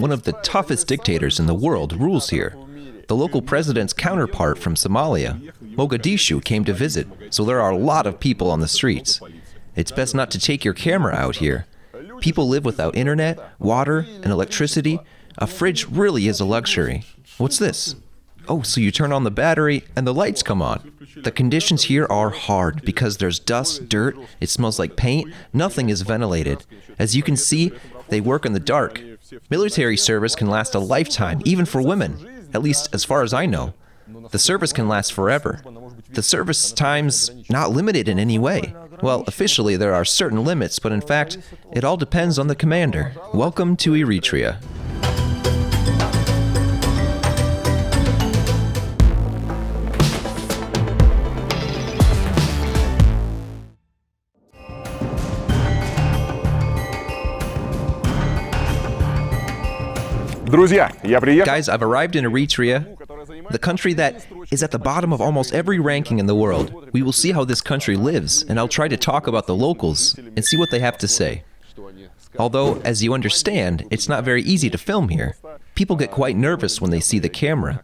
one of the toughest dictators in the world, rules here. The local president's counterpart from Somalia, Mogadishu, came to visit, so there are a lot of people on the streets. It's best not to take your camera out here. People live without internet, water, and electricity. A fridge really is a luxury. What's this? Oh, so you turn on the battery and the lights come on. The conditions here are hard because there's dust, dirt, it smells like paint, nothing is ventilated. As you can see, they work in the dark. Military service can last a lifetime, even for women, at least as far as I know. The service can last forever. The service time's not limited in any way. Well, officially there are certain limits, but in fact, it all depends on the commander. Welcome to Eritrea. Guys, I've arrived in Eritrea, the country that is at the bottom of almost every ranking in the world. We will see how this country lives, and I'll try to talk about the locals and see what they have to say. Although, as you understand, it's not very easy to film here. People get quite nervous when they see the camera.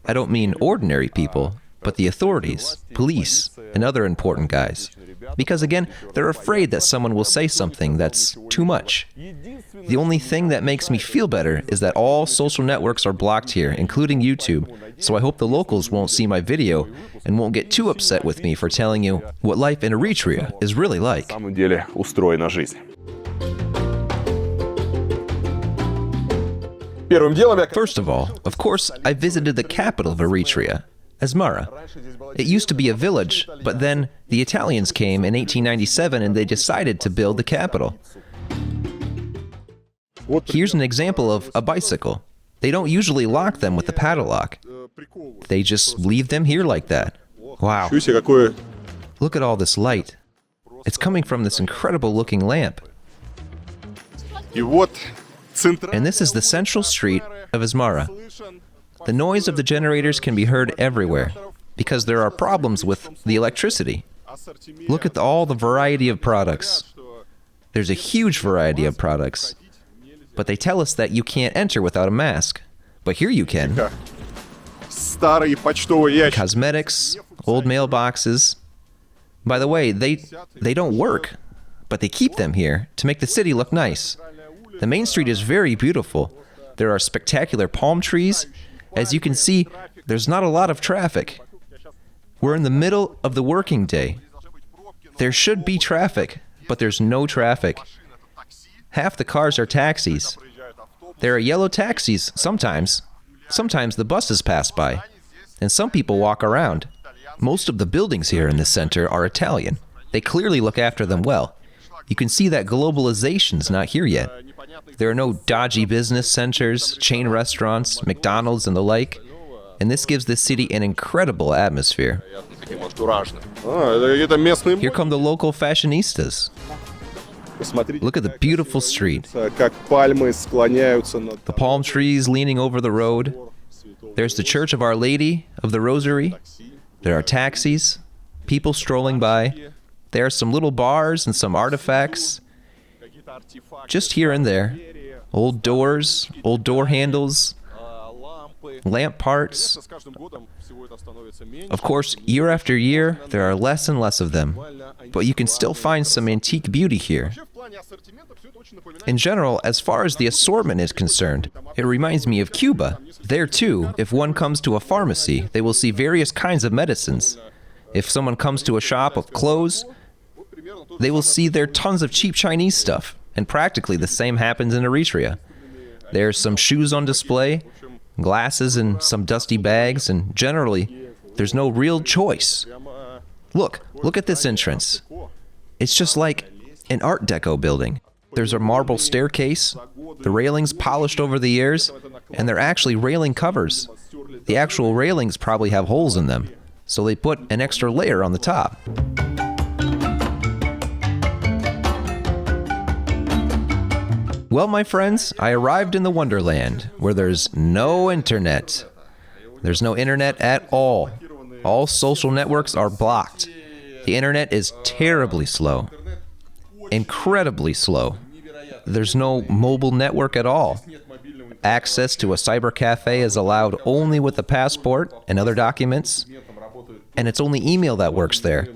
I don't mean ordinary people, but the authorities, police, and other important guys. Because again, they're afraid that someone will say something that's too much. The only thing that makes me feel better is that all social networks are blocked here, including YouTube, so I hope the locals won't see my video and won't get too upset with me for telling you what life in Eritrea is really like. First of all, of course, I visited the capital of Eritrea, Asmara. It used to be a village, but then the Italians came in 1897 and they decided to build the capital. Here's an example of a bicycle. They don't usually lock them with a padlock. They just leave them here like that. Wow. Look at all this light. It's coming from this incredible looking lamp. And this is the central street of Asmara. The noise of the generators can be heard everywhere because there are problems with the electricity. Look at all the variety of products. There's a huge variety of products. But they tell us that you can't enter without a mask. But here you can. Cosmetics, old mailboxes. By the way, they don't work, but they keep them here to make the city look nice. The main street is very beautiful. There are spectacular palm trees. As you can see, there's not a lot of traffic. We're in the middle of the working day. There should be traffic, but there's no traffic. Half the cars are taxis. There are yellow taxis sometimes. Sometimes the buses pass by. And some people walk around. Most of the buildings here in the center are Italian. They clearly look after them well. You can see that globalization's not here yet. There are no dodgy business centers, chain restaurants, McDonald's, and the like. And this gives this city an incredible atmosphere. Here come the local fashionistas. Look at the beautiful street. The palm trees leaning over the road. There's the Church of Our Lady of the Rosary. There are taxis, people strolling by. There are some little bars and some artifacts. Just here and there. Old doors, old door handles, lamp parts. Of course, year after year, there are less and less of them. But you can still find some antique beauty here. In general, as far as the assortment is concerned, it reminds me of Cuba. There too, if one comes to a pharmacy, they will see various kinds of medicines. If someone comes to a shop of clothes, they will see there tons of cheap Chinese stuff. And practically the same happens in Eritrea. There's some shoes on display, glasses and some dusty bags, and generally, there's no real choice. Look at this entrance. It's just like an Art Deco building. There's a marble staircase, the railings polished over the years, and they're actually railing covers. The actual railings probably have holes in them, so they put an extra layer on the top. Well, my friends, I arrived in the Wonderland, where there's no internet. There's no internet at all. All social networks are blocked. The internet is terribly slow. Incredibly slow. There's no mobile network at all. access to a cyber cafe is allowed only with a passport and other documents, and it's only email that works there.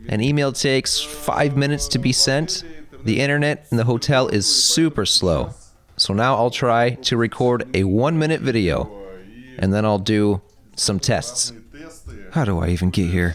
An email takes 5 minutes to be sent. The internet in the hotel is super slow. So now I'll try to record a 1-minute video, and then I'll do some tests. How do I even get here?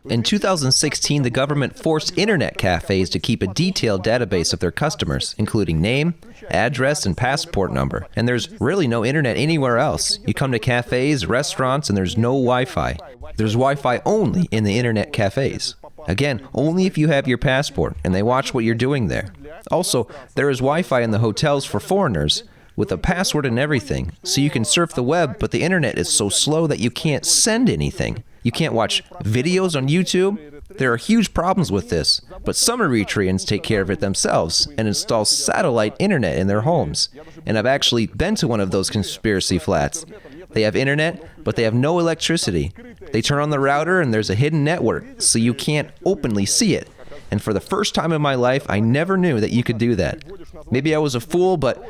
In 2016, the government forced internet cafes to keep a detailed database of their customers, including name, address, and passport number. And there's really no internet anywhere else. You come to cafes, restaurants, and there's no Wi-Fi. There's Wi-Fi only in the internet cafes. Again, only if you have your passport, and they watch what you're doing there. Also, there is Wi-Fi in the hotels for foreigners, with a password and everything, so you can surf the web, but the internet is so slow that you can't send anything. You can't watch videos on YouTube. There are huge problems with this, but some Eritreans take care of it themselves and install satellite internet in their homes. And I've actually been to one of those conspiracy flats. They have internet, but they have no electricity. They turn on the router and there's a hidden network, so you can't openly see it. And for the first time in my life, I never knew that you could do that. Maybe I was a fool, but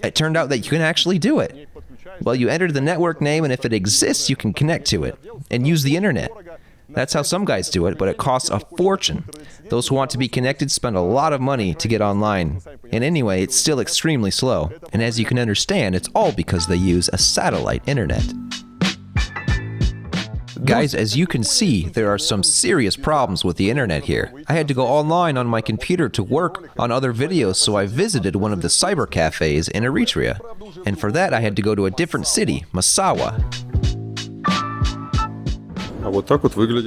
it turned out that you can actually do it. Well, you enter the network name, and if it exists, you can connect to it and use the internet. That's how some guys do it, but it costs a fortune. Those who want to be connected spend a lot of money to get online. And anyway, it's still extremely slow. And as you can understand, it's all because they use a satellite internet. Guys, as you can see, there are some serious problems with the internet here. I had to go online on my computer to work on other videos, so I visited one of the cyber cafes in Eritrea. And for that, I had to go to a different city, Massawa.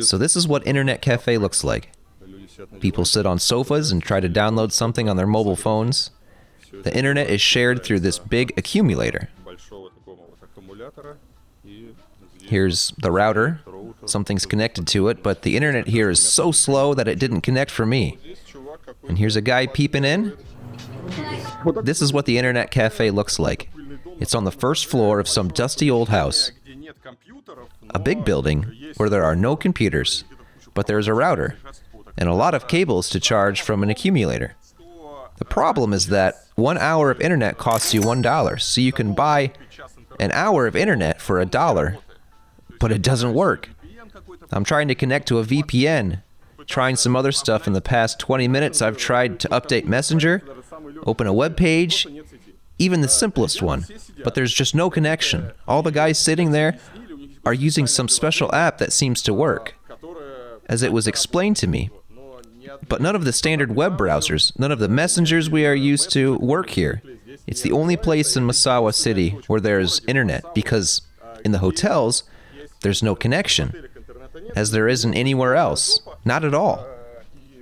So this is what internet cafe looks like. People sit on sofas and try to download something on their mobile phones. The internet is shared through this big accumulator. Here's the router. Something's connected to it, but the internet here is so slow that it didn't connect for me. And here's a guy peeping in. This is what the internet cafe looks like. It's on the first floor of some dusty old house. A big building where there are no computers, but there's a router and a lot of cables to charge from an accumulator. The problem is that 1 hour of internet costs you $1, so you can buy an hour of internet for $1, but it doesn't work. I'm trying to connect to a VPN, trying some other stuff. In the past 20 minutes, I've tried to update Messenger, open a web page, even the simplest one, but there's just no connection. All the guys sitting there are using some special app that seems to work, as it was explained to me. But none of the standard web browsers, none of the messengers we are used to work here. It's the only place in Massawa city where there's internet, because in the hotels, there's no connection, as there isn't anywhere else. Not at all.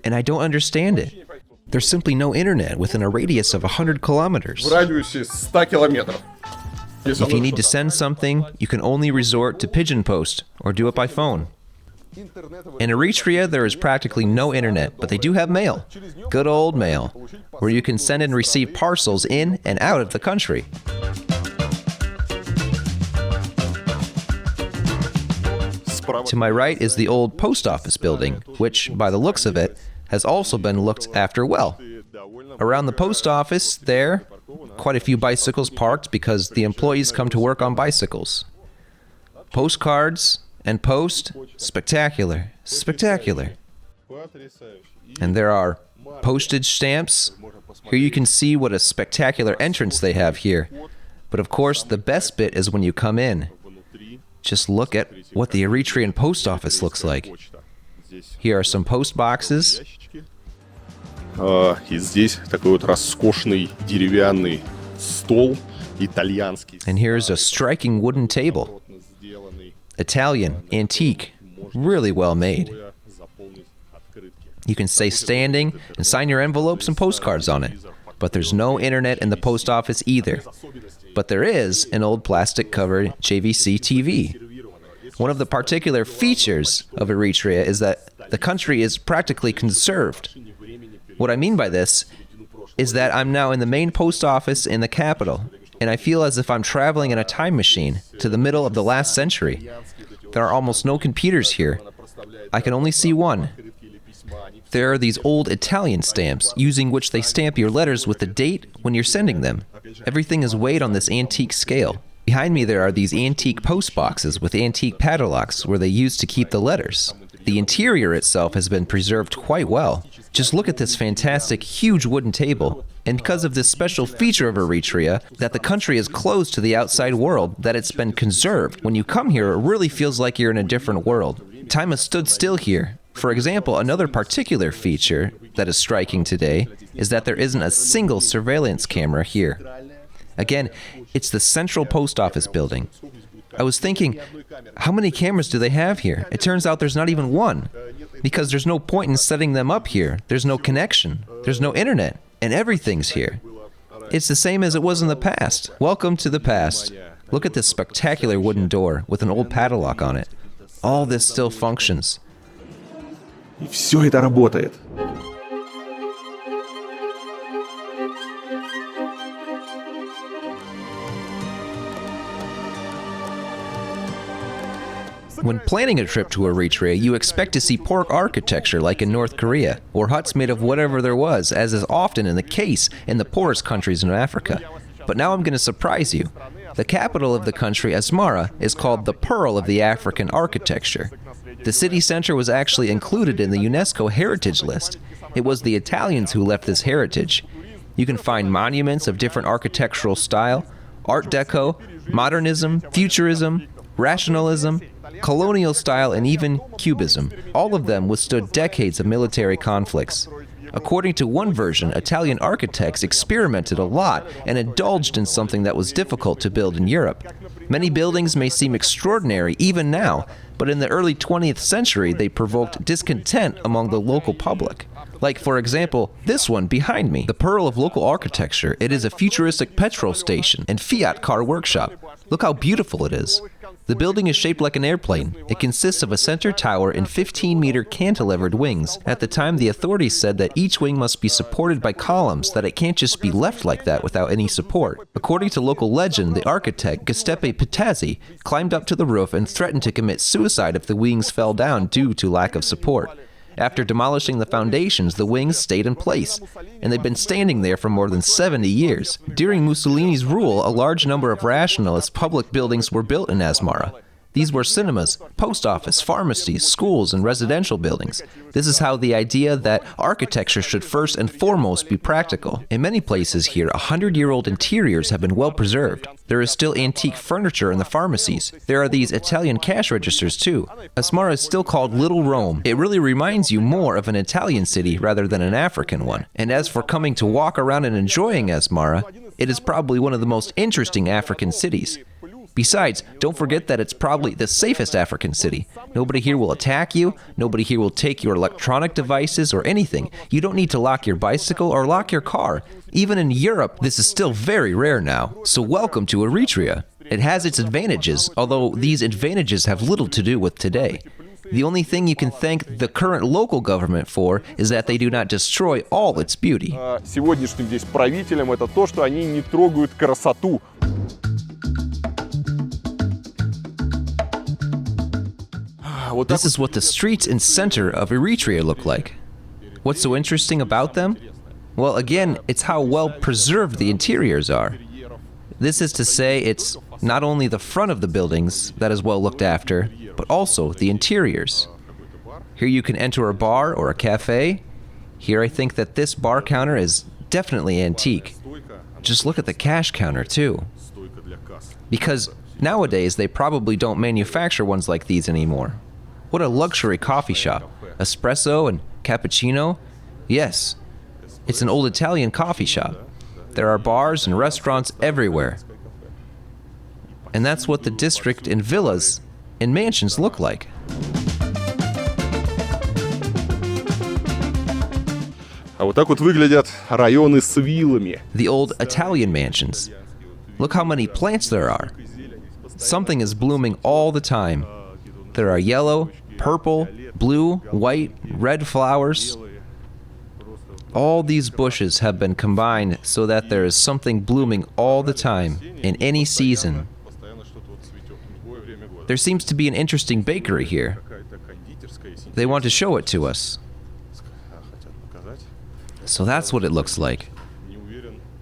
And I don't understand it. There's simply no internet within a radius of 100 kilometers. If you need to send something, you can only resort to pigeon post or do it by phone. In Eritrea, there is practically no internet, but they do have mail. Good old mail, where you can send and receive parcels in and out of the country. To my right is the old post office building, which, by the looks of it, has also been looked after well. Around the post office, there, quite a few bicycles parked because the employees come to work on bicycles. Postcards and post, spectacular, spectacular. And there are postage stamps. Here you can see what a spectacular entrance they have here. But of course, the best bit is when you come in. Just look at what the Eritrean post office looks like. Here are some post boxes. And here's a striking wooden table. Italian, antique, really well made. You can stay standing and sign your envelopes and postcards on it. But there's no internet in the post office either. But there is an old plastic-covered JVC TV. One of the particular features of Eritrea is that the country is practically conserved. What I mean by this is that I'm now in the main post office in the capital, and I feel as if I'm traveling in a time machine to the middle of the last century. There are almost no computers here. I can only see one. There are these old Italian stamps, using which they stamp your letters with the date when you're sending them. Everything is weighed on this antique scale. Behind me there are these antique post boxes with antique padlocks where they used to keep the letters. The interior itself has been preserved quite well. Just look at this fantastic, huge wooden table. And because of this special feature of Eritrea, that the country is closed to the outside world, that it's been conserved, when you come here, it really feels like you're in a different world. Time has stood still here. For example, another particular feature that is striking today is that there isn't a single surveillance camera here. Again, it's the central post office building. I was thinking, how many cameras do they have here? It turns out there's not even one, because there's no point in setting them up here. There's no connection, there's no internet, and everything's here. It's the same as it was in the past. Welcome to the past. Look at this spectacular wooden door with an old padlock on it. All this still functions. И все это работает. When planning a trip to Eritrea, you expect to see poor architecture like in North Korea, or huts made of whatever there was, as is often in the case in the poorest countries in Africa. But now I'm going to surprise you. The capital of the country, Asmara, is called the Pearl of the African Architecture. The city center was actually included in the UNESCO Heritage List. It was the Italians who left this heritage. You can find monuments of different architectural style, Art Deco, Modernism, Futurism, Rationalism, Colonial style, and even Cubism. All of them withstood decades of military conflicts. According to one version, Italian architects experimented a lot and indulged in something that was difficult to build in Europe. Many buildings may seem extraordinary even now, but in the early 20th century they provoked discontent among the local public. Like, for example, this one behind me, the Pearl of Local Architecture. It is a futuristic petrol station and Fiat car workshop. Look how beautiful it is. The building is shaped like an airplane. It consists of a center tower and 15-meter cantilevered wings. At the time, the authorities said that each wing must be supported by columns, that it can't just be left like that without any support. According to local legend, the architect, Giuseppe Pittazzi, climbed up to the roof and threatened to commit suicide if the wings fell down due to lack of support. After demolishing the foundations, the wings stayed in place, and they've been standing there for more than 70 years. During Mussolini's rule, a large number of rationalist public buildings were built in Asmara. These were cinemas, post office, pharmacies, schools, and residential buildings. This is how the idea that architecture should first and foremost be practical. In many places here, 100-year-old interiors have been well preserved. There is still antique furniture in the pharmacies. There are these Italian cash registers too. Asmara is still called Little Rome. It really reminds you more of an Italian city rather than an African one. And as for coming to walk around and enjoying Asmara, it is probably one of the most interesting African cities. Besides, don't forget that it's probably the safest African city. Nobody here will attack you, nobody here will take your electronic devices or anything. You don't need to lock your bicycle or lock your car. Even in Europe, this is still very rare now. So welcome to Eritrea. It has its advantages, although these advantages have little to do with today. The only thing you can thank the current local government for is that they do not destroy all its beauty. Сегодняшним здесь правителям это то, что они не трогают красоту. This is what the streets and center of Eritrea look like. What's so interesting about them? Well, again, it's how well preserved the interiors are. This is to say, it's not only the front of the buildings that is well looked after, but also the interiors. Here you can enter a bar or a cafe. Here I think that this bar counter is definitely antique. Just look at the cash counter too. Because nowadays they probably don't manufacture ones like these anymore. What a luxury coffee shop. Espresso and cappuccino? Yes, it's an old Italian coffee shop. There are bars and restaurants everywhere. And that's what the district and villas and mansions look like. А вот так вот выглядят районы с виллами. The old Italian mansions. Look how many plants there are. Something is blooming all the time. There are yellow, purple, blue, white, red flowers. All these bushes have been combined so that there is something blooming all the time, in any season. There seems to be an interesting bakery here. They want to show it to us. So that's what it looks like.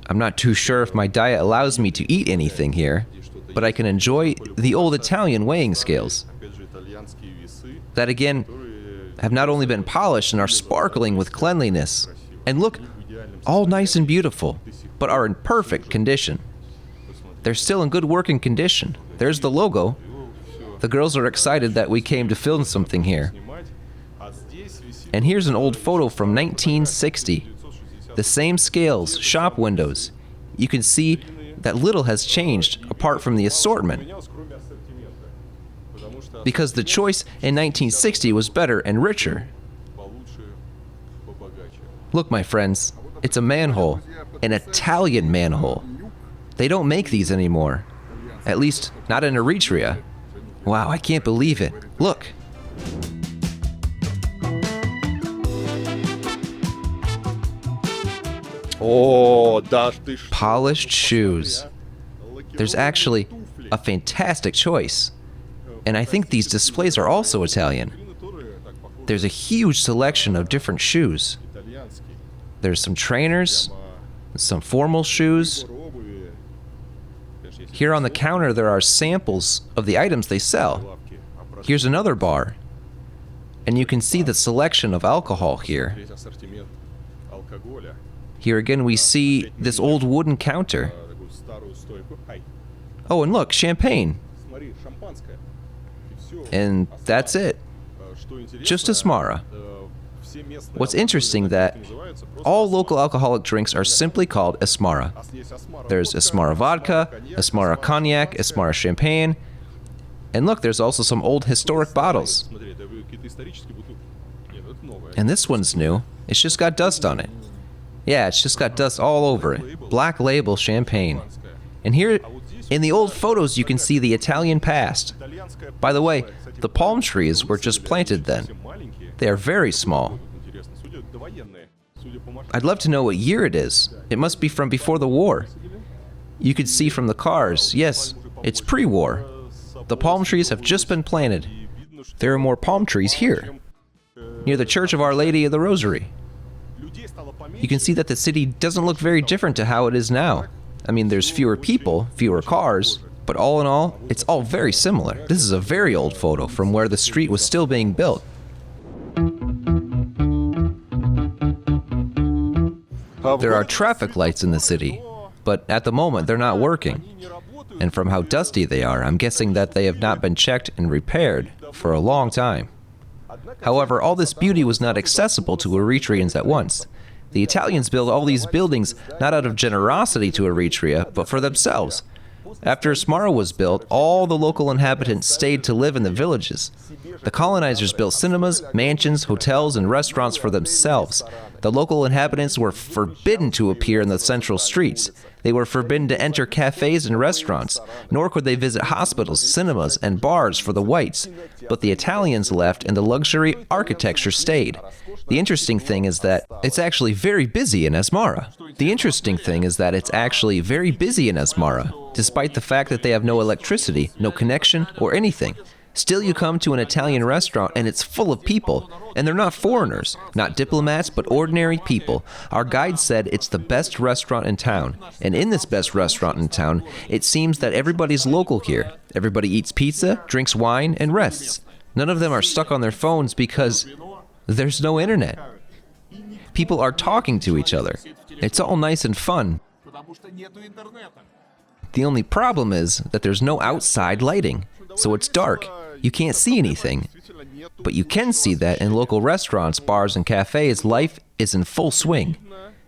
I'm not too sure if my diet allows me to eat anything here, but I can enjoy the old Italian weighing scales. That again have not only been polished and are sparkling with cleanliness, and look, all nice and beautiful, but are in perfect condition. They're still in good working condition. There's the logo. The girls are excited that we came to film something here. And here's an old photo from 1960. The same scales, shop windows. You can see that little has changed apart from the assortment. Because the choice in 1960 was better and richer. Look, my friends, it's a manhole, an Italian manhole. They don't make these anymore. At least, not in Eritrea. Wow, I can't believe it. Look. О, да ж ты ж. Polished shoes. There's actually a fantastic choice. And I think these displays are also Italian. There's a huge selection of different shoes. There's some trainers, some formal shoes. Here on the counter there are samples of the items they sell. Here's another bar. And you can see the selection of alcohol here. Here again we see this old wooden counter. Oh, and look, champagne. And that's it. Just Asmara. What's interesting that all local alcoholic drinks are simply called Asmara. There's Asmara vodka, Asmara cognac, Asmara champagne, and look, there's also some old historic bottles. And this one's new. It's just got dust on it. Yeah, it's just got dust all over it. Black label champagne. And here, in the old photos, you can see the Italian past. By the way, the palm trees were just planted then. They are very small. I'd love to know what year it is. It must be from before the war. You could see from the cars, yes, it's pre-war. The palm trees have just been planted. There are more palm trees here, near the Church of Our Lady of the Rosary. You can see that the city doesn't look very different to how it is now. I mean, there's fewer people, fewer cars, but all in all, it's all very similar. This is a very old photo from where the street was still being built. There are traffic lights in the city, but at the moment they're not working. And from how dusty they are, I'm guessing that they have not been checked and repaired for a long time. However, all this beauty was not accessible to Eritreans at once. The Italians built all these buildings not out of generosity to Eritrea, but for themselves. After Asmara was built, all the local inhabitants stayed to live in the villages. The colonizers built cinemas, mansions, hotels, and restaurants for themselves. The local inhabitants were forbidden to appear in the central streets. They were forbidden to enter cafes and restaurants, nor could they visit hospitals, cinemas, and bars for the whites. But the Italians left and the luxury architecture stayed. The interesting thing is that it's actually very busy in Asmara. Despite the fact that they have no electricity, no connection, or anything. Still, you come to an Italian restaurant and it's full of people. And they're not foreigners, not diplomats, but ordinary people. Our guide said it's the best restaurant in town. And in this best restaurant in town, it seems that everybody's local here. Everybody eats pizza, drinks wine, and rests. None of them are stuck on their phones because there's no internet. People are talking to each other. It's all nice and fun. The only problem is that there's no outside lighting, so it's dark. You can't see anything. But you can see that in local restaurants, bars, and cafes, life is in full swing.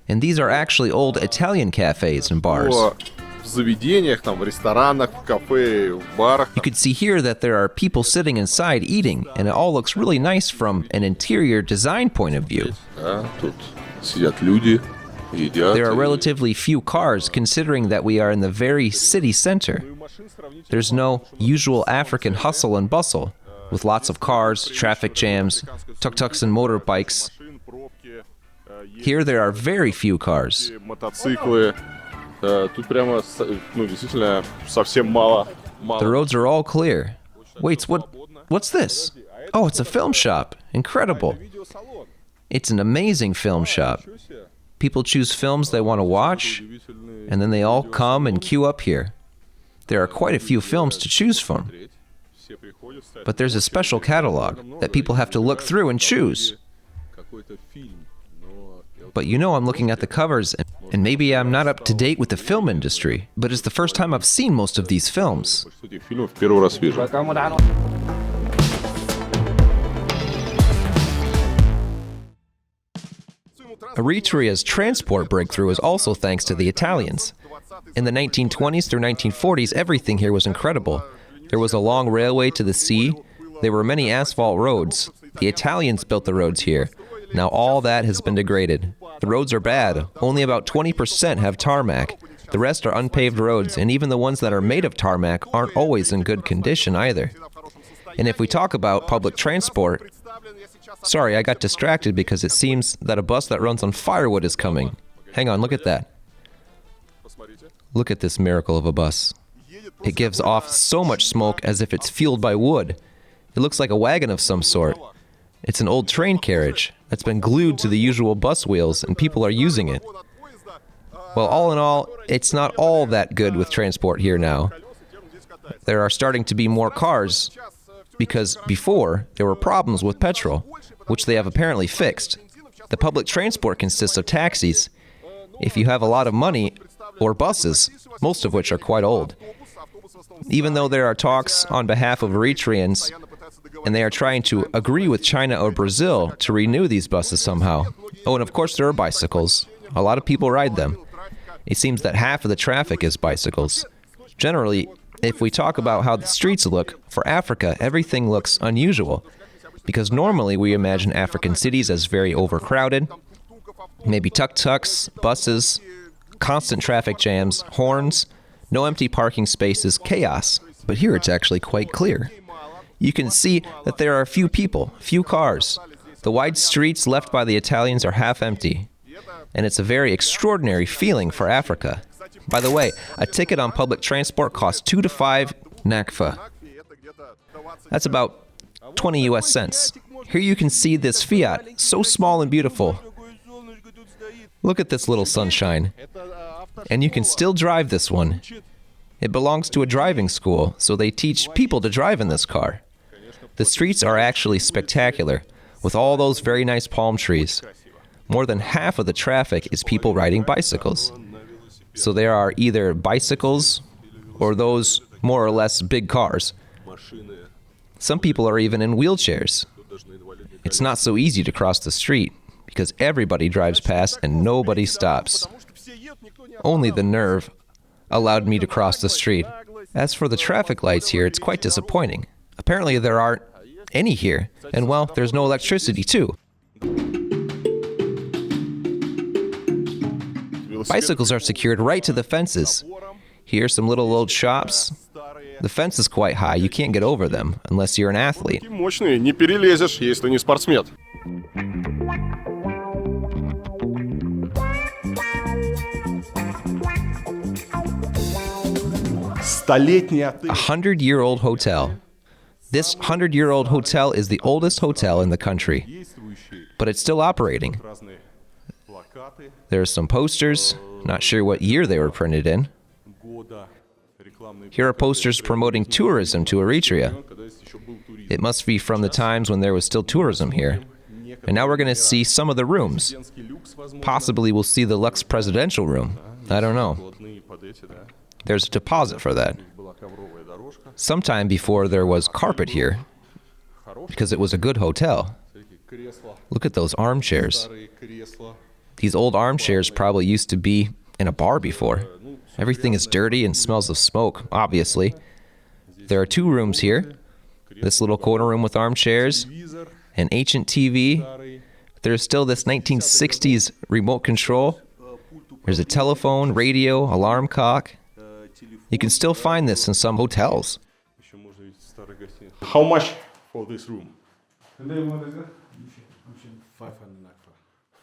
And these are actually old Italian cafes and bars. You can see here that there are people sitting inside eating, and it all looks really nice from an interior design point of view. There are relatively few cars considering that we are in the very city center. There's no usual African hustle and bustle, with lots of cars, traffic jams, tuk-tuks and motorbikes. Here there are very few cars. The roads are all clear. Wait, what's this? Oh, it's a film shop. Incredible. It's an amazing film shop. People choose films they want to watch, and then they all come and queue up here. There are quite a few films to choose from. But there's a special catalog that people have to look through and choose. But you know I'm looking at the covers, and maybe I'm not up to date with the film industry, but it's the first time I've seen most of these films. Eritrea's transport breakthrough is also thanks to the Italians. In the 1920s through 1940s, everything here was incredible. There was a long railway to the sea. There were many asphalt roads. The Italians built the roads here. Now all that has been degraded. The roads are bad. Only about 20% have tarmac. The rest are unpaved roads, and even the ones that are made of tarmac aren't always in good condition either. And if we talk about public transport, sorry, I got distracted because it seems that a bus that runs on firewood is coming. Hang on, look at that. Look at this miracle of a bus. It gives off so much smoke as if it's fueled by wood. It looks like a wagon of some sort. It's an old train carriage that's been glued to the usual bus wheels, and people are using it. Well, all in all, it's not all that good with transport here now. There are starting to be more cars, because before, there were problems with petrol, which they have apparently fixed. The public transport consists of taxis, if you have a lot of money, or buses, most of which are quite old. Even though there are talks on behalf of Eritreans, and they are trying to agree with China or Brazil to renew these buses somehow. Oh, and of course there are bicycles. A lot of people ride them. It seems that half of the traffic is bicycles. Generally, if we talk about how the streets look, for Africa, everything looks unusual. Because normally we imagine African cities as very overcrowded, maybe tuk-tuks, buses, constant traffic jams, horns, no empty parking spaces, chaos. But here it's actually quite clear. You can see that there are few people, few cars. The wide streets left by the Italians are half empty. And it's a very extraordinary feeling for Africa. By the way, a ticket on public transport costs 2 to 5 nakfa. That's about 20 US cents. Here you can see this Fiat, so small and beautiful. Look at this little sunshine. And you can still drive this one. It belongs to a driving school, so they teach people to drive in this car. The streets are actually spectacular, with all those very nice palm trees. More than half of the traffic is people riding bicycles. So there are either bicycles or those more or less big cars. Some people are even in wheelchairs. It's not so easy to cross the street because everybody drives past and nobody stops. Only the nerve allowed me to cross the street. As for the traffic lights here, it's quite disappointing. Apparently there aren't any here, and well, there's no electricity too. Bicycles are secured right to the fences. Here, some little old shops. The fence is quite high, you can't get over them unless you're an athlete. Не перелезешь, если не спортсмен. 100-year-old hotel. This 100-year-old hotel is the oldest hotel in the country, but it's still operating. There are some posters, not sure what year they were printed in. Here are posters promoting tourism to Eritrea. It must be from the times when there was still tourism here. And now we're going to see some of the rooms. Possibly we'll see the Lux presidential room. I don't know. There's a deposit for that. Sometime before there was carpet here, because it was a good hotel. Look at those armchairs. These old armchairs probably used to be in a bar before. Everything is dirty and smells of smoke, obviously. There are 2 rooms here. This little corner room with armchairs, an ancient TV. There's still this 1960s remote control. There's a telephone, radio, alarm clock. You can still find this in some hotels. How much for this room?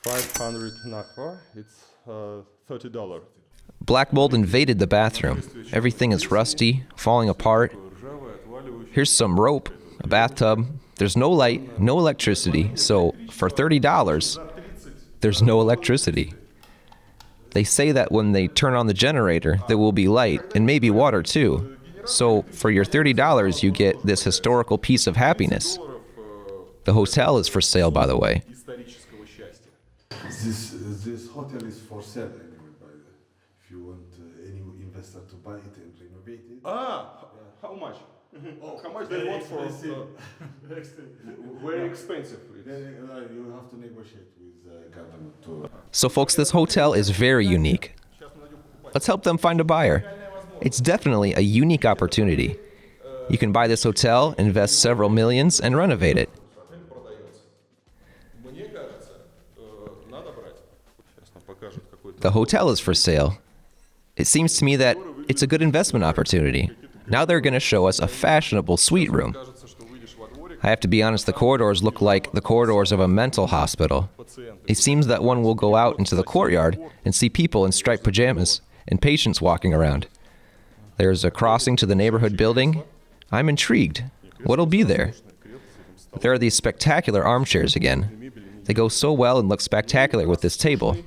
500 nakfa. It's $30. Black mold invaded the bathroom. Everything is rusty, falling apart. Here's some rope, a bathtub. There's no light, no electricity, so for $30, there's no electricity. They say that when they turn on the generator, there will be light and maybe water too. So for your $30, you get this historical piece of happiness. The hotel is for sale, by the way. This hotel is for sale anyway, by the if you want any investor to buy it and renovate it. How much? How much they want for? Very expensive. You have to negotiate with the government to. So folks, this hotel is very unique. Let's help them find a buyer. It's definitely a unique opportunity. You can buy this hotel, invest several millions, and renovate it. The hotel is for sale. It seems to me that it's a good investment opportunity. Now they're going to show us a fashionable suite room. I have to be honest, the corridors look like the corridors of a mental hospital. It seems that one will go out into the courtyard and see people in striped pajamas and patients walking around. There's a crossing to the neighborhood building. I'm intrigued. What'll be there? There are these spectacular armchairs again. They go so well and look spectacular with this table.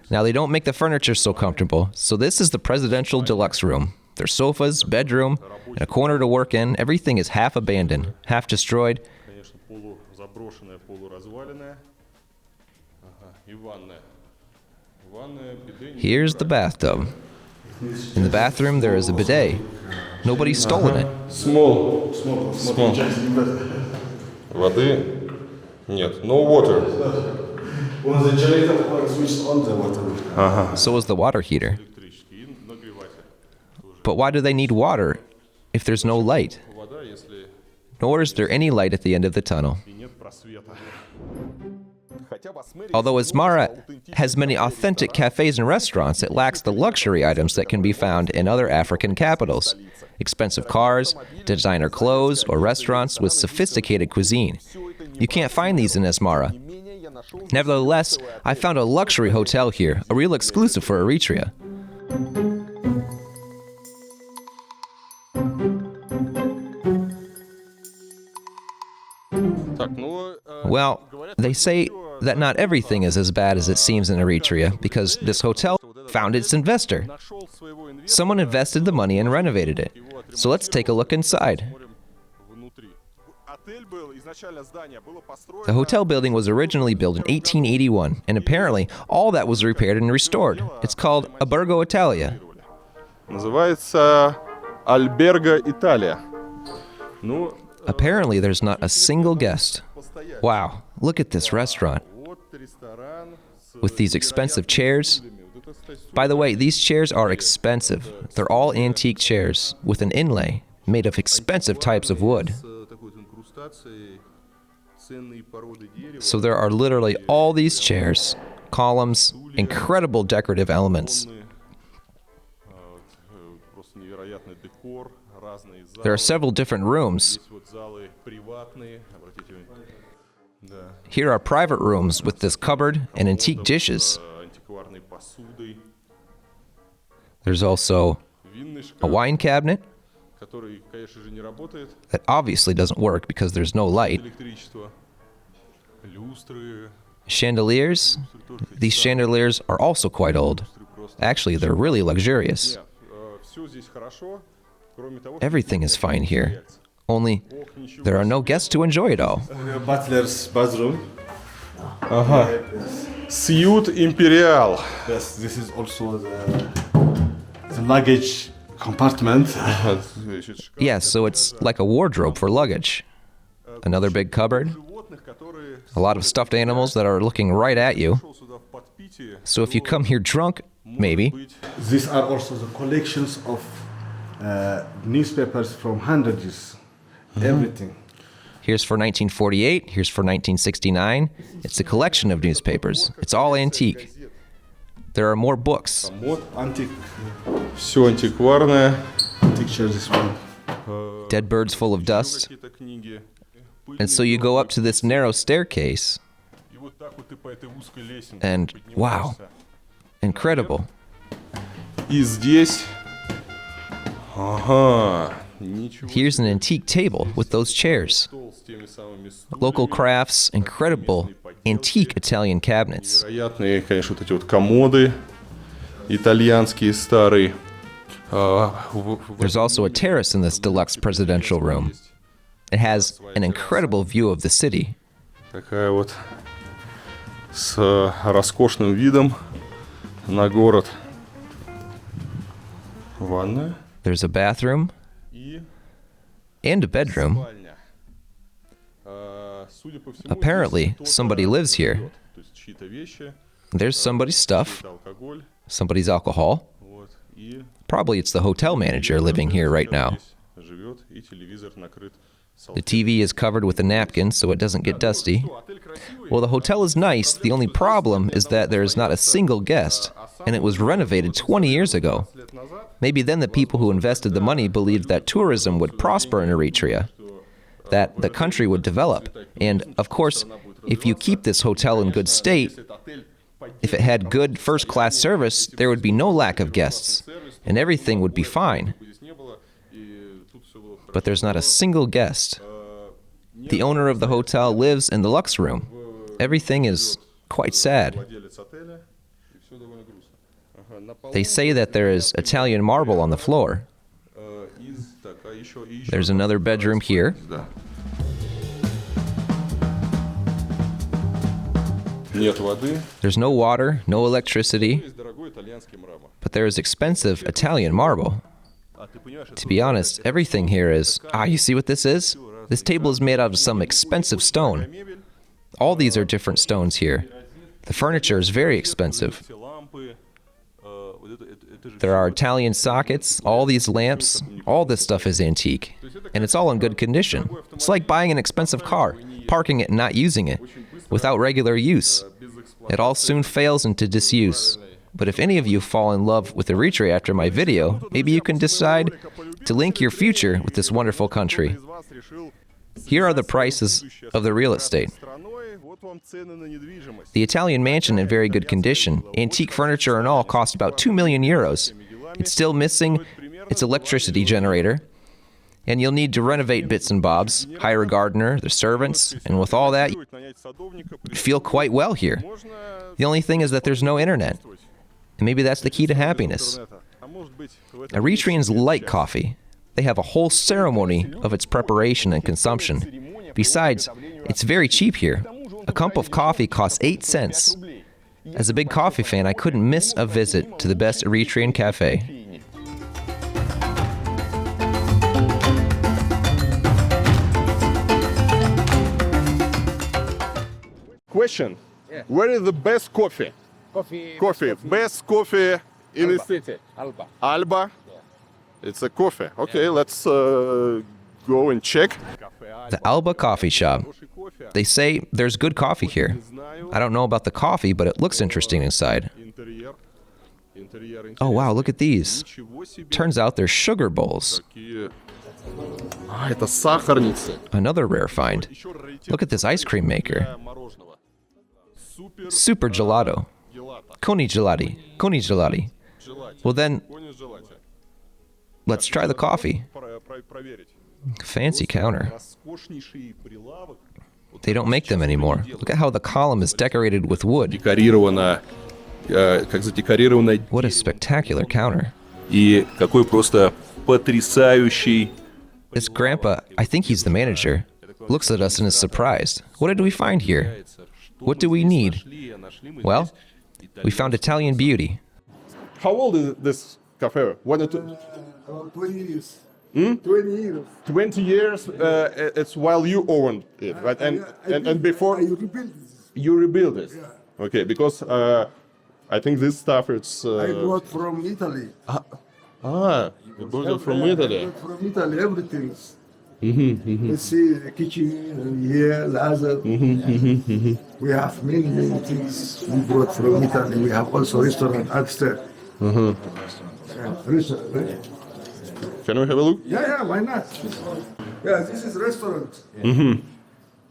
Now, they don't make the furniture so comfortable, so this is the presidential deluxe room. There's sofas, bedroom, and a corner to work in. Everything is half abandoned, half destroyed. Here's the bathtub. In the bathroom, there is a bidet. Nobody's stolen it. Small. Воды? Нет. No water. When the generator switches on the water. So is the water heater. But why do they need water if there's no light? Nor is there any light at the end of the tunnel. Although Asmara has many authentic cafes and restaurants, it lacks the luxury items that can be found in other African capitals. Expensive cars, designer clothes, or restaurants with sophisticated cuisine. You can't find these in Asmara. Nevertheless, I found a luxury hotel here, a real exclusive for Eritrea. Well, they say that not everything is as bad as it seems in Eritrea because this hotel found its investor. Someone invested the money and renovated it. So let's take a look inside. The hotel building was originally built in 1881, and apparently all that was repaired and restored. It's called Albergo Italia. Называется Albergo Italia. Apparently there's not a single guest. Wow, look at this restaurant. With these expensive chairs. By the way, these chairs are expensive. They're all antique chairs with an inlay made of expensive types of wood. So there are literally all these chairs, columns, incredible decorative elements. There are several different rooms. Here are private rooms with this cupboard and antique dishes. There's also a wine cabinet that obviously doesn't work because there's no light. Chandeliers. These chandeliers are also quite old. Actually, they're really luxurious. Everything is fine here. Only there are no guests to enjoy it all. Butler's bathroom. Suite Imperial. Yes, this is also the luggage compartment. Yes, so it's like a wardrobe for luggage. Another big cupboard. A lot of stuffed animals that are looking right at you. So if you come here drunk, maybe. These are also the collections of newspapers from hundreds. Everything. Here's for 1948, here's for 1969. It's a collection of newspapers. It's all antique. There are more books. Antique. Все антикварное. Picture this one. Dead birds full of dust. And so you go up to this narrow staircase. And wow, incredible. И здесь. Here's an antique table with those chairs. Local crafts, incredible antique Italian cabinets. Невероятные, конечно, вот эти вот комоды. итальянский старый. There's also a terrace in this deluxe presidential room. It has an incredible view of the city. Такая вот с роскошным видом на город. Ванная. There's a bathroom И and a bedroom. спальня. Судя по всему, Apparently, здесь somebody кто-то lives here. живет. То есть чьи-то вещи, There's somebody's stuff, алкоголь. somebody's alcohol. Вот. И Probably it's the hotel manager living here right now. здесь живет, и телевизор накрыт The TV is covered with a napkin so it doesn't get dusty. Well, the hotel is nice. The only problem is that there is not a single guest, and it was renovated 20 years ago. Maybe then the people who invested the money believed that tourism would prosper in Eritrea, that the country would develop. And, of course, if you keep this hotel in good state, if it had good first-class service, there would be no lack of guests, and everything would be fine. But there's not a single guest. The owner of the hotel lives in the Lux room. Everything is quite sad. They say that there is Italian marble on the floor. There's another bedroom here. Нет воды. There's no water, no electricity, Есть дорогой итальянский мрамор. but there is expensive Italian marble. To be honest, everything here is, you see what this is? This table is made out of some expensive stone. All these are different stones here. The furniture is very expensive. Все лампы. Это же There are Italian sockets, all these lamps, all this stuff is antique. And it's all in good condition. It's like buying an expensive car, parking it and not using it, without regular use. It all soon fails into disuse. But if any of you fall in love with Eritrea after my video, maybe you can decide to link your future with this wonderful country. Here are the prices of the real estate. The Italian mansion in very good condition, antique furniture and all, cost about 2 million euros. It's still missing its electricity generator, and you'll need to renovate bits and bobs, hire a gardener, the servants, and with all that, you feel quite well here. The only thing is that there's no internet, and maybe that's the key to happiness. Eritreans like coffee. They have a whole ceremony of its preparation and consumption. Besides, it's very cheap here. A cup of coffee costs 8 cents. As a big coffee fan, I couldn't miss a visit to the best Eritrean café. Question. Where is the best coffee? Coffee. Best coffee in the city. Alba. It's a coffee. Okay, let's go and check. The Alba Coffee Shop. They say there's good coffee here. I don't know about the coffee, but it looks interesting inside. Oh wow, look at these. Turns out they're sugar bowls. Это сахарницы. Another rare find. Look at this ice cream maker. Super gelato. Koni gelati. Koni gelati. Well then, let's try the coffee. Fancy counter. They don't make them anymore. Look at how the column is decorated with wood. Декорировано, как задекорировано. What a spectacular counter. И какой просто потрясающий. This grandpa, I think he's the manager, looks at us and is surprised. What did we find here? What do we need? Well, we found Italian beauty. How old is this cafe? 20 years. 20 years. 20 years. It's while you owned it, right? And before I rebuilt this. you rebuild it. Okay, because I think this stuff it's. I brought from Italy. You brought it from Italy. I brought from Italy everything. Let's see the kitchen here, the other. We have many things we brought from Italy. We have also restaurant upstairs. Restaurant, right? Can we have a look? Yeah, why not? Yeah, this is restaurant.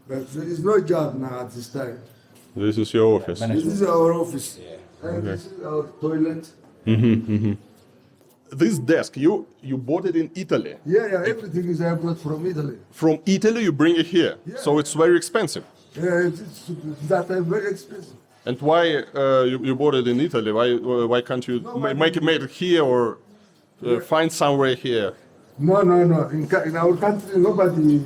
But there is no job now at this time. This is your office. This is our office. And this is our toilet. This desk, you bought it in Italy. Yeah, everything is I brought from Italy. From Italy, you bring it here. Yeah. So it's very expensive. Yeah, it's that time very expensive. And why you bought it in Italy? Why can't you make it here or find somewhere here? No. In our country, nobody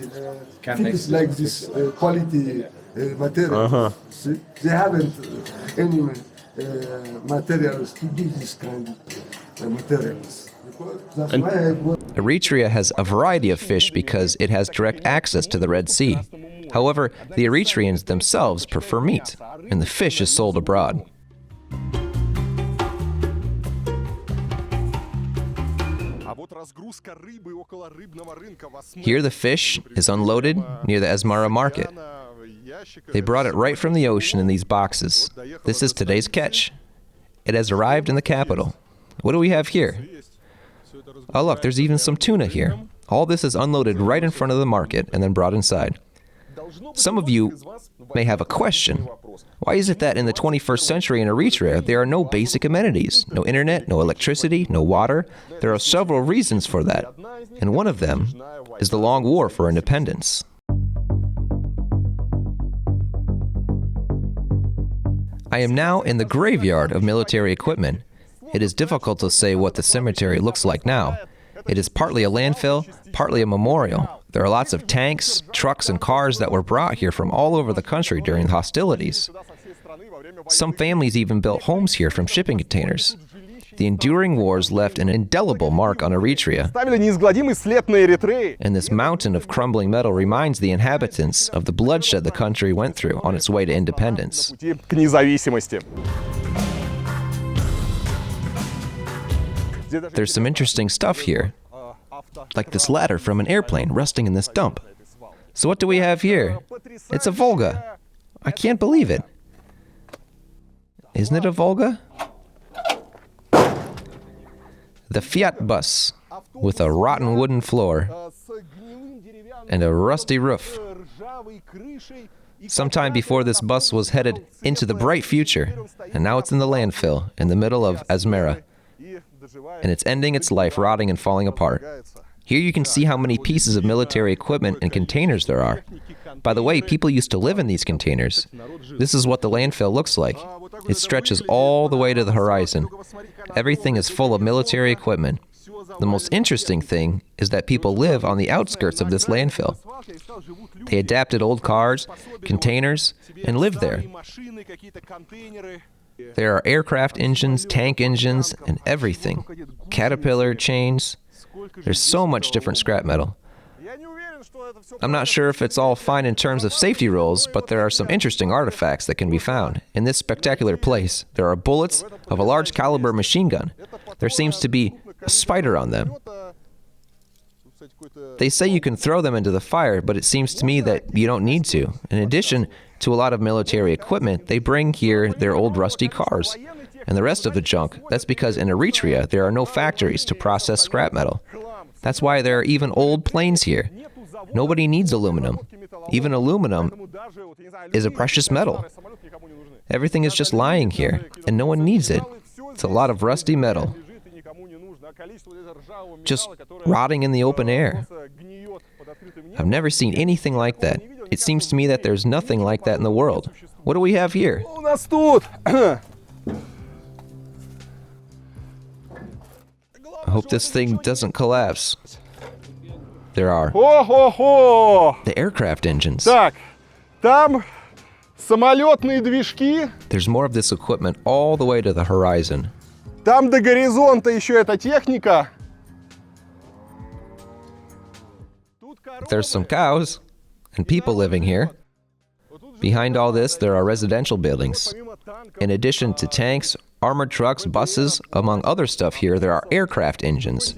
thinks like this quality material. See? They haven't any materials to do this kind of materials. That's why I bought. Eritrea has a variety of fish because it has direct access to the Red Sea. However, the Eritreans themselves prefer meat, and the fish is sold abroad. Here the fish is unloaded near the Asmara market. They brought it right from the ocean in these boxes. This is today's catch. It has arrived in the capital. What do we have here? Oh look, there's even some tuna here. All this is unloaded right in front of the market and then brought inside. Some of you may have a question. Why is it that in the 21st century in Eritrea, there are no basic amenities? No internet, no electricity, no water? There are several reasons for that. And one of them is the long war for independence. I am now in the graveyard of military equipment. It is difficult to say what the cemetery looks like now. It is partly a landfill, partly a memorial. There are lots of tanks, trucks, and cars that were brought here from all over the country during the hostilities. Some families even built homes here from shipping containers. The enduring wars left an indelible mark on Eritrea, and this mountain of crumbling metal reminds the inhabitants of the bloodshed the country went through on its way to independence. There's some interesting stuff here, like this ladder from an airplane resting in this dump. So what do we have here? It's a Volga. I can't believe it. Isn't it a Volga? The Fiat bus, with a rotten wooden floor and a rusty roof. Sometime before this bus was headed into the bright future, and now it's in the landfill in the middle of Asmara, and it's ending its life rotting and falling apart. Here you can see how many pieces of military equipment and containers there are. By the way, people used to live in these containers. This is what the landfill looks like. It stretches all the way to the horizon. Everything is full of military equipment. The most interesting thing is that people live on the outskirts of this landfill. They adapted old cars, containers, and live there. There are aircraft engines, tank engines, and everything. Caterpillar, chains. There's so much different scrap metal. I'm not sure if it's all fine in terms of safety rules, but there are some interesting artifacts that can be found. In this spectacular place, there are bullets of a large caliber machine gun. There seems to be a spider on them. They say you can throw them into the fire, but it seems to me that you don't need to. In addition to a lot of military equipment, they bring here their old rusty cars. And the rest of the junk, that's because in Eritrea, there are no factories to process scrap metal. That's why there are even old planes here. Nobody needs aluminum. Even aluminum is a precious metal. Everything is just lying here, and no one needs it. It's a lot of rusty metal, just rotting in the open air. I've never seen anything like that. It seems to me that there's nothing like that in the world. What do we have here? I hope this thing doesn't collapse. There are the aircraft engines. There's more of this equipment all the way to the horizon. There's some cows and people living here. Behind all this, there are residential buildings. In addition to tanks, armored trucks, buses, among other stuff here, there are aircraft engines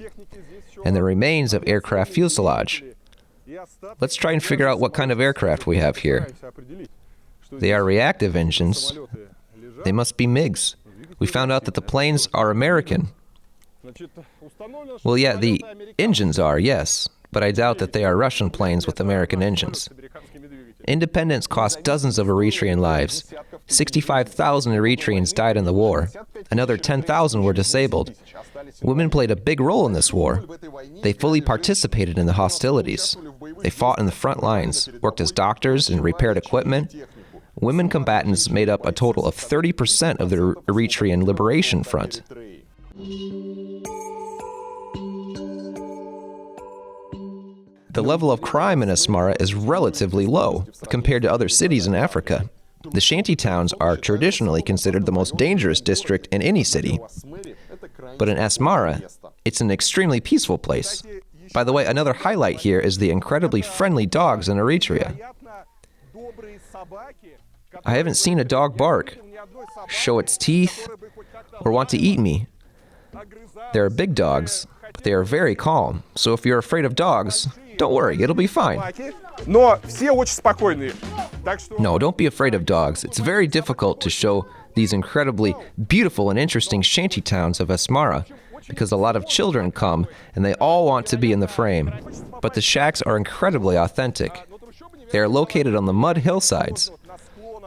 and the remains of aircraft fuselage. Let's try and figure out what kind of aircraft we have here. They are reactive engines. They must be MiGs. We found out that the planes are American. Well, yeah, the engines are, yes, but I doubt that they are Russian planes with American engines. Independence cost dozens of Eritrean lives. 65,000 Eritreans died in the war. Another 10,000 were disabled. Women played a big role in this war. They fully participated in the hostilities. They fought in the front lines, worked as doctors, and repaired equipment. women combatants made up a total of 30% of the Eritrean Liberation Front. The level of crime in Asmara is relatively low compared to other cities in Africa. The shanty towns are traditionally considered the most dangerous district in any city. But in Asmara, it's an extremely peaceful place. By the way, another highlight here is the incredibly friendly dogs in Eritrea. I haven't seen a dog bark, show its teeth, or want to eat me. There are big dogs, but they are very calm. So if you're afraid of dogs, don't worry, it'll be fine. No, don't be afraid of dogs. It's very difficult to show these incredibly beautiful and interesting shanty towns of Asmara because a lot of children come and they all want to be in the frame. But the shacks are incredibly authentic. They are located on the mud hillsides.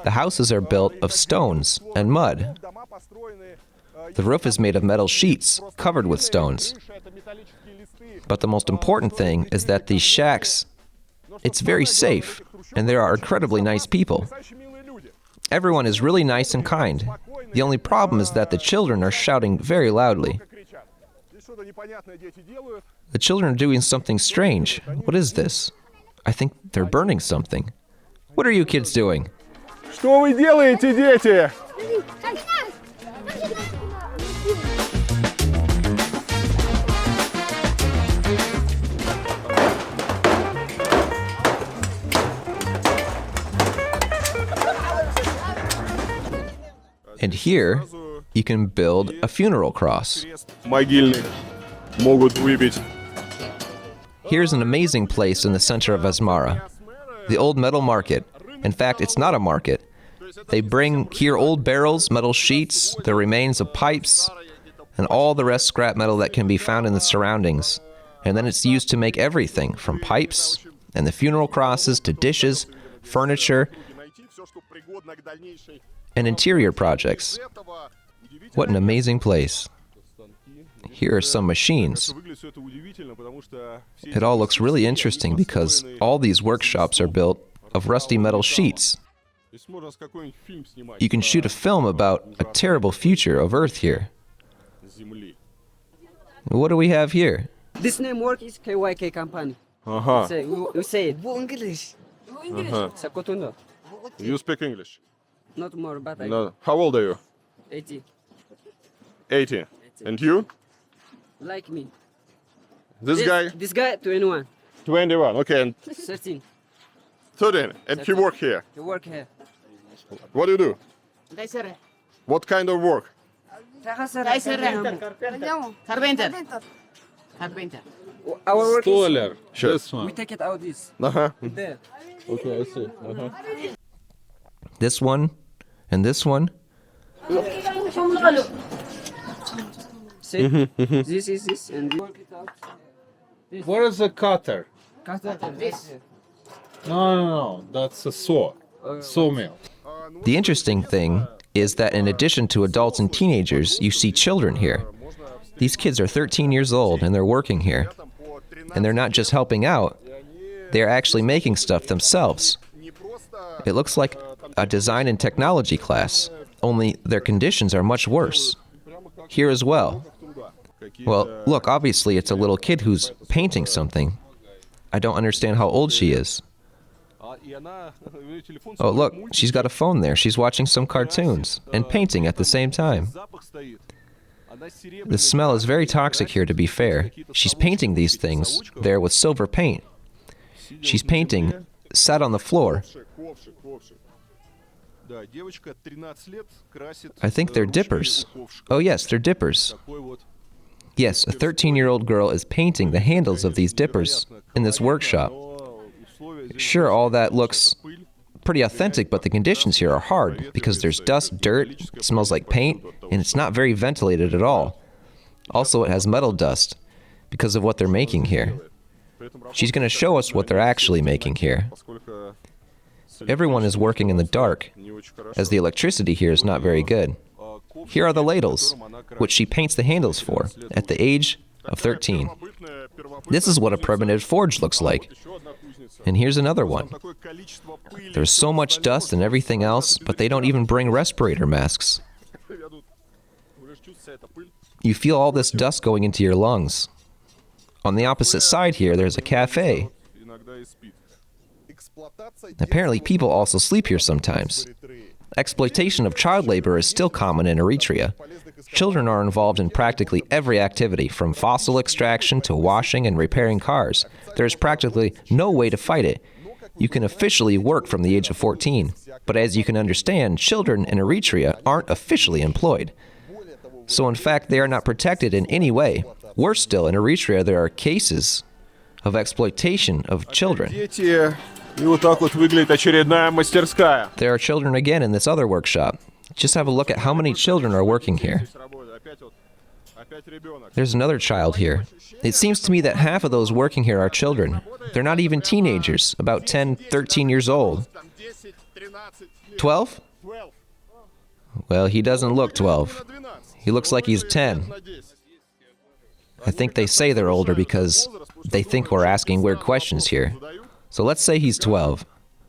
The houses are built of stones and mud. The roof is made of metal sheets covered with stones. But the most important thing is that these shacks, it's very safe, and there are incredibly nice people. Everyone is really nice and kind. The only problem is that the children are shouting very loudly. The children are doing something strange. What is this? I think they're burning something. What are you kids doing? Что вы делаете, дети? And here, you can build a funeral cross. Могильный могут выбить. Here's an amazing place in the center of Asmara, the old metal market. In fact, it's not a market. They bring here old barrels, metal sheets, the remains of pipes, and all the rest scrap metal that can be found in the surroundings. And then it's used to make everything, from pipes and the funeral crosses to dishes, furniture, and interior projects. What an amazing place. Here are some machines. It all looks really interesting because all these workshops are built of rusty metal sheets. You can shoot a film about a terrible future of Earth here. What do we have here? This name work is KYK company. We say it. English. Sakotundo. You speak English? Not more, but I No. How old are you? 80. 80. And you? Like me. This guy? This guy 21. 21. Okay, and 13. 13. And he work here. He work here. What do you do? What kind of work? Carpenter. Our work is Stoller. Sure. This one. we take it out this. Uh-huh. There. Okay, I see. This one and this one. See? This is this and we work it out. Where is the cutter? This. No. That's a saw. Sawmill. The interesting thing is that in addition to adults and teenagers, you see children here. These kids are 13 years old and they're working here. And they're not just helping out, they're actually making stuff themselves. It looks like a design and technology class, only their conditions are much worse. Here as well. Well, look, obviously it's a little kid who's painting something. I don't understand how old she is. Oh, look, she's got a phone there. She's watching some cartoons and painting at the same time. The smell is very toxic here, to be fair. She's painting these things there with silver paint. She's painting, sat on the floor. I think they're dippers. Oh yes, they're dippers. Yes, a 13-year-old girl is painting the handles of these dippers in this workshop. Sure, all that looks pretty authentic, but the conditions here are hard because there's dust, dirt, it smells like paint, and it's not very ventilated at all. Also, it has metal dust because of what they're making here. She's going to show us what they're actually making here. Everyone is working in the dark, as the electricity here is not very good. Here are the ladles, which she paints the handles for, at the age of 13. This is what a primitive forge looks like. And here's another one. There's so much dust and everything else, but they don't even bring respirator masks. You feel all this dust going into your lungs. On the opposite side here, there's a café. Apparently, people also sleep here sometimes. Exploitation of child labor is still common in Eritrea. Children are involved in practically every activity, from fossil extraction to washing and repairing cars. There is practically no way to fight it. You can officially work from the age of 14. But as you can understand, children in Eritrea aren't officially employed. So in fact, they are not protected in any way. Worse still, in Eritrea, there are cases of exploitation of children. И вот так вот выглядит очередная мастерская. There are children again in this other workshop. Just have a look at how many children are working here. There's another child here. It seems to me that half of those working here are children. They're not even teenagers, about 10, 13 years old. 12? Well, he doesn't look 12. He looks like he's 10. I think they say they're older because they think we're asking weird questions here. So let's say he's 12.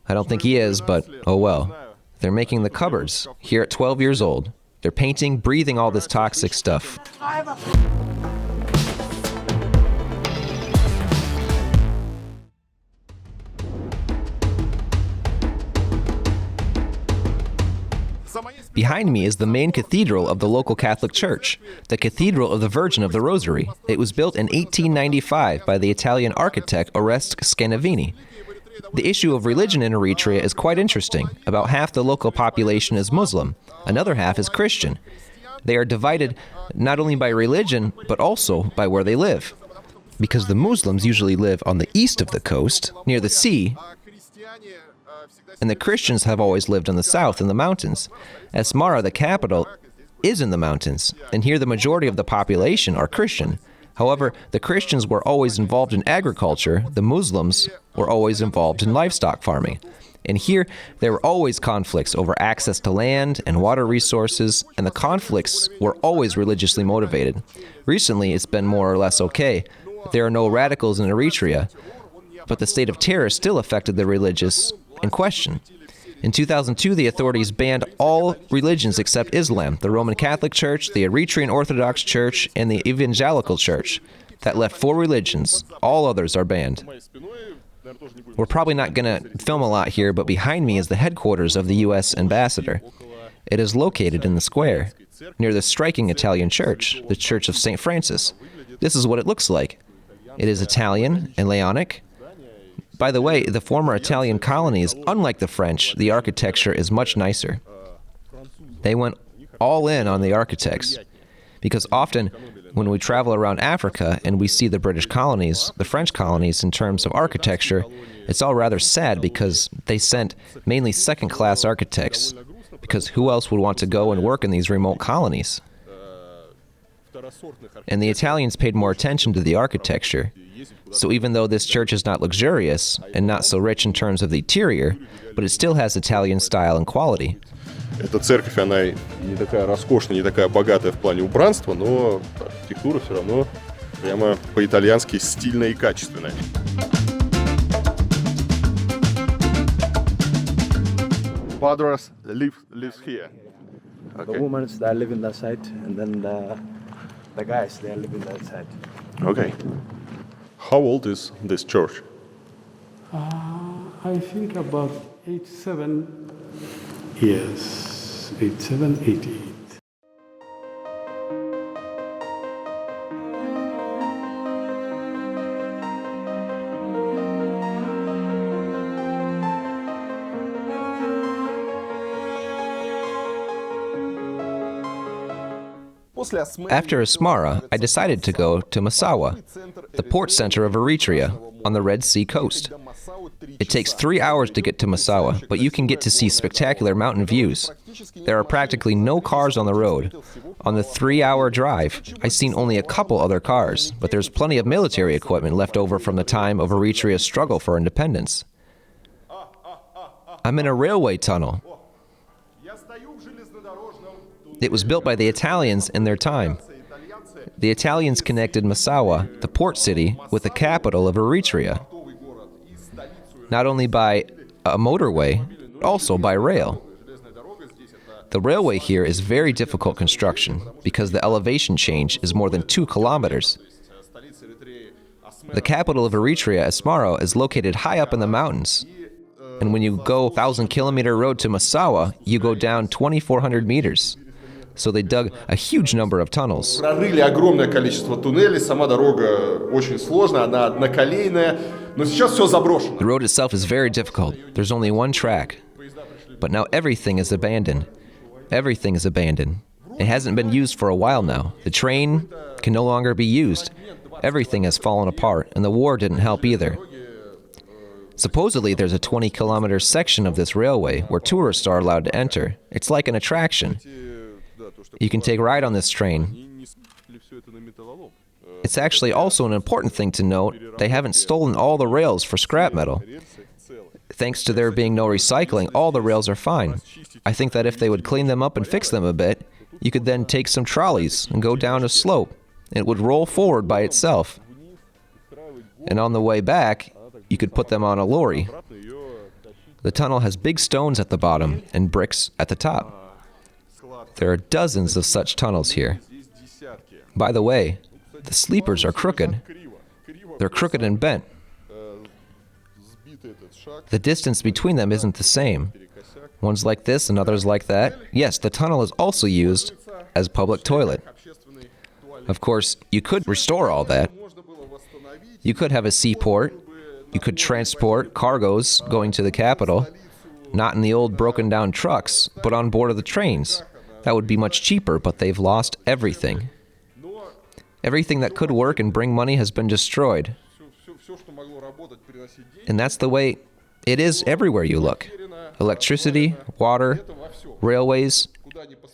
I don't think he is, but oh well. They're making the cupboards here at 12 years old. They're painting, breathing all this toxic stuff. Behind me is the main cathedral of the local Catholic Church, the Cathedral of the Virgin of the Rosary. It was built in 1895 by the Italian architect Oreste Scanavini. The issue of religion in Eritrea is quite interesting. About half the local population is Muslim, another half is Christian. They are divided not only by religion, but also by where they live. Because the Muslims usually live on the east of the coast, near the sea, and the Christians have always lived on the south in the mountains. Asmara, the capital, is in the mountains, and here the majority of the population are Christian. However, the Christians were always involved in agriculture, the Muslims were always involved in livestock farming. And here, there were always conflicts over access to land and water resources, and the conflicts were always religiously motivated. Recently, it's been more or less okay. There are no radicals in Eritrea, but the state of terror still affected the religious in question. In 2002, the authorities banned all religions except Islam, the Roman Catholic Church, the Eritrean Orthodox Church, and the Evangelical Church. That left 4 religions. All others are banned. We're probably not going to film a lot here, but behind me is the headquarters of the U.S. ambassador. It is located in the square, near the striking Italian church, the Church of St. Francis. This is what it looks like. It is Italian and Leonic. By the way, the former Italian colonies, unlike the French, the architecture is much nicer. They went all in on the architects, because often when we travel around Africa and we see the British colonies, the French colonies in terms of architecture, it's all rather sad because they sent mainly second-class architects, because who else would want to go and work in these remote colonies? And the Italians paid more attention to the architecture. So even though this church is not luxurious and not so rich in terms of the interior, but it still has Italian style and quality. Эта церковь, она не такая роскошная, не такая богатая в плане убранства, но архитектура все равно прямо по-итальянски стильная и качественная. Fathers lives here. The women they live in that side, and then the guys they live in that side. Okay. How old is this church? I think about 87 years, 87, 88. After Asmara, I decided to go to Massawa, the port center of Eritrea, on the Red Sea coast. It takes 3 hours to get to Massawa, but you can get to see spectacular mountain views. There are practically no cars on the road. On the 3-hour drive, I've seen only a couple other cars, but there's plenty of military equipment left over from the time of Eritrea's struggle for independence. I'm in a railway tunnel. It was built by the Italians in their time. The Italians connected Massawa, the port city, with the capital of Eritrea. not only by a motorway, but also by rail. The railway here is very difficult construction because the elevation change is more than 2 kilometers. The capital of Eritrea, Asmara, is located high up in the mountains. And when you go 1,000-kilometer road to Massawa, you go down 2,400 meters. So they dug a huge number of tunnels. Прорыли огромное количество туннелей, сама дорога очень сложная, она одноколейная, но сейчас все заброшено. The road itself is very difficult. There's only one track. But now everything is abandoned. Everything is abandoned. It hasn't been used for a while now. The train can no longer be used. Everything has fallen apart, and the war didn't help either. Supposedly, there's a 20-kilometer section of this railway where tourists are allowed to enter. It's like an attraction. You can take a ride on this train. It's actually also an important thing to note, they haven't stolen all the rails for scrap metal. Thanks to there being no recycling, all the rails are fine. I think that if they would clean them up and fix them a bit, you could then take some trolleys and go down a slope. It would roll forward by itself. And on the way back, you could put them on a lorry. The tunnel has big stones at the bottom and bricks at the top. There are dozens of such tunnels here. By the way, the sleepers are crooked. They're crooked and bent. The distance between them isn't the same. One's like this and others like that. Yes, the tunnel is also used as public toilet. Of course, you could restore all that. You could have a seaport. You could transport cargoes going to the capital, not in the old broken down trucks, but on board of the trains. That would be much cheaper, but they've lost everything. Everything that could work and bring money has been destroyed. And that's the way it is everywhere you look. Electricity, water, railways,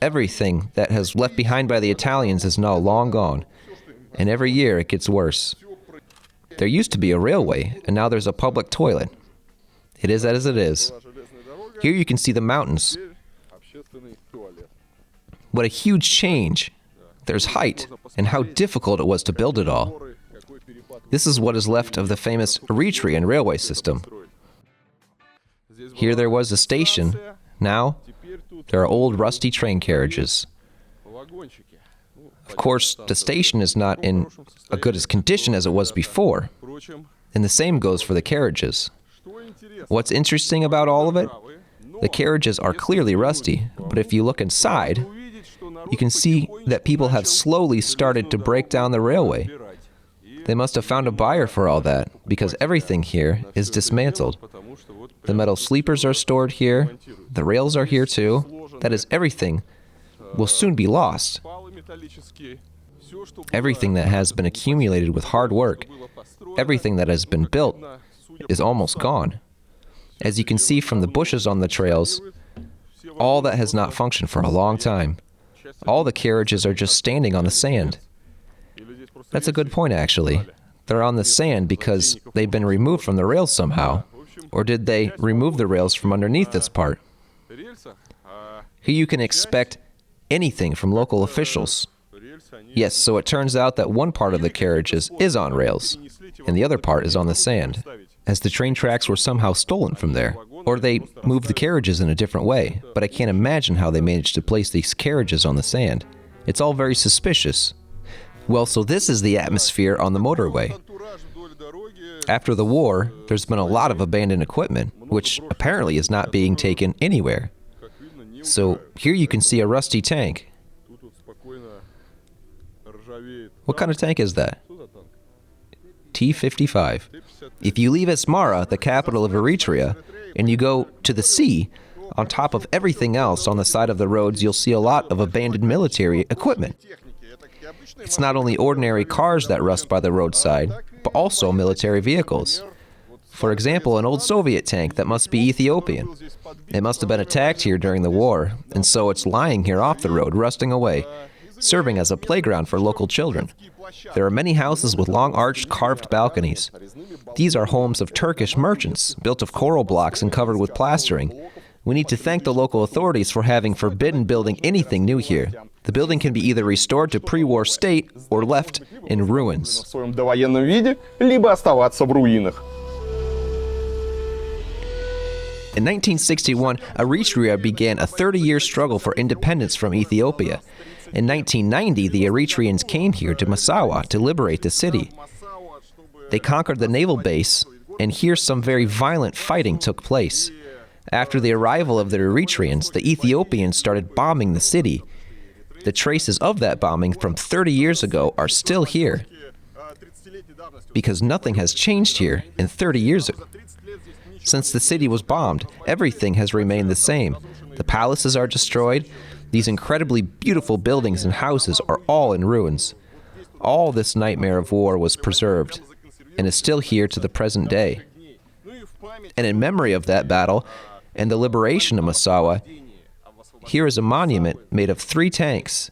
everything that has left behind by the Italians is now long gone. And every year it gets worse. There used to be a railway, and now there's a public toilet. It is as it is. Here you can see the mountains. What a huge change. There's height, and how difficult it was to build it all. This is what is left of the famous Eritrean railway system. Here there was a station. Now, there are old rusty train carriages. Of course, the station is not in a good as condition as it was before. And the same goes for the carriages. What's interesting about all of it? The carriages are clearly rusty, but if you look inside, you can see that people have slowly started to break down the railway. They must have found a buyer for all that, because everything here is dismantled. The metal sleepers are stored here, the rails are here too. That is, everything will soon be lost. Everything that has been accumulated with hard work, everything that has been built, is almost gone. As you can see from the bushes on the trails, all that has not functioned for a long time. All the carriages are just standing on the sand. That's a good point, actually. They're on the sand because they've been removed from the rails somehow. Or did they remove the rails from underneath this part? Here you can expect anything from local officials. Yes, so it turns out that one part of the carriages is on rails, and the other part is on the sand, as the train tracks were somehow stolen from there. Or they moved the carriages in a different way, but I can't imagine how they managed to place these carriages on the sand. It's all very suspicious. Well, so this is the atmosphere on the motorway. After the war, there's been a lot of abandoned equipment, which apparently is not being taken anywhere. So here you can see a rusty tank. What kind of tank is that? T-55. If you leave Asmara, the capital of Eritrea, and you go to the sea, on top of everything else on the side of the roads, you'll see a lot of abandoned military equipment. It's not only ordinary cars that rust by the roadside, but also military vehicles. For example, an old Soviet tank that must be Ethiopian. It must have been attacked here during the war, and so it's lying here off the road, rusting away, serving as a playground for local children. There are many houses with long arched carved balconies. These are homes of Turkish merchants, built of coral blocks and covered with plastering. We need to thank the local authorities for having forbidden building anything new here. The building can be either restored to pre-war state or left in ruins. In 1961, Eritrea began a 30-year struggle for independence from Ethiopia. In 1990, the Eritreans came here to Massawa to liberate the city. They conquered the naval base, and here some very violent fighting took place. After the arrival of the Eritreans, the Ethiopians started bombing the city. The traces of that bombing from 30 years ago are still here, because nothing has changed here in 30 years ago. Since the city was bombed, everything has remained the same. The palaces are destroyed. These incredibly beautiful buildings and houses are all in ruins. All this nightmare of war was preserved and is still here to the present day. And in memory of that battle and the liberation of Massawa, here is a monument made of 3 tanks.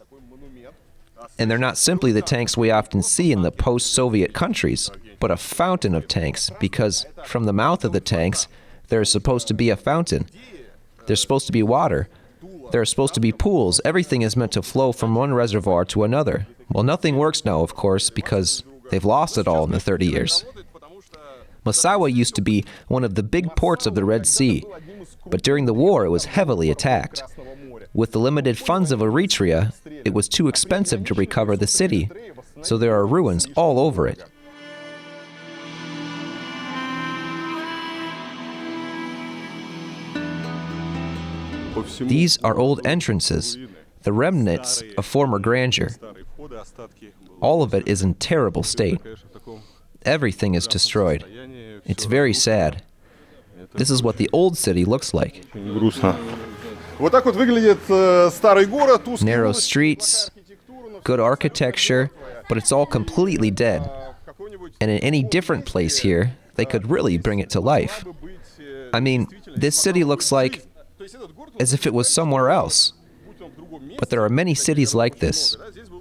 And they're not simply the tanks we often see in the post-Soviet countries, but a fountain of tanks, because from the mouth of the tanks, there is supposed to be a fountain. There's supposed to be water. There are supposed to be pools. Everything is meant to flow from one reservoir to another. Well, nothing works now, of course, because they've lost it all in the 30 years. Massawa used to be one of the big ports of the Red Sea, but during the war it was heavily attacked. With the limited funds of Eritrea, it was too expensive to recover the city, so there are ruins all over it. These are old entrances, the remnants of former grandeur. All of it is in terrible state. Everything is destroyed. It's very sad. This is what the old city looks like. Narrow streets, good architecture, but it's all completely dead. And in any different place here, they could really bring it to life. I mean, this city looks like as if it was somewhere else. But there are many cities like this.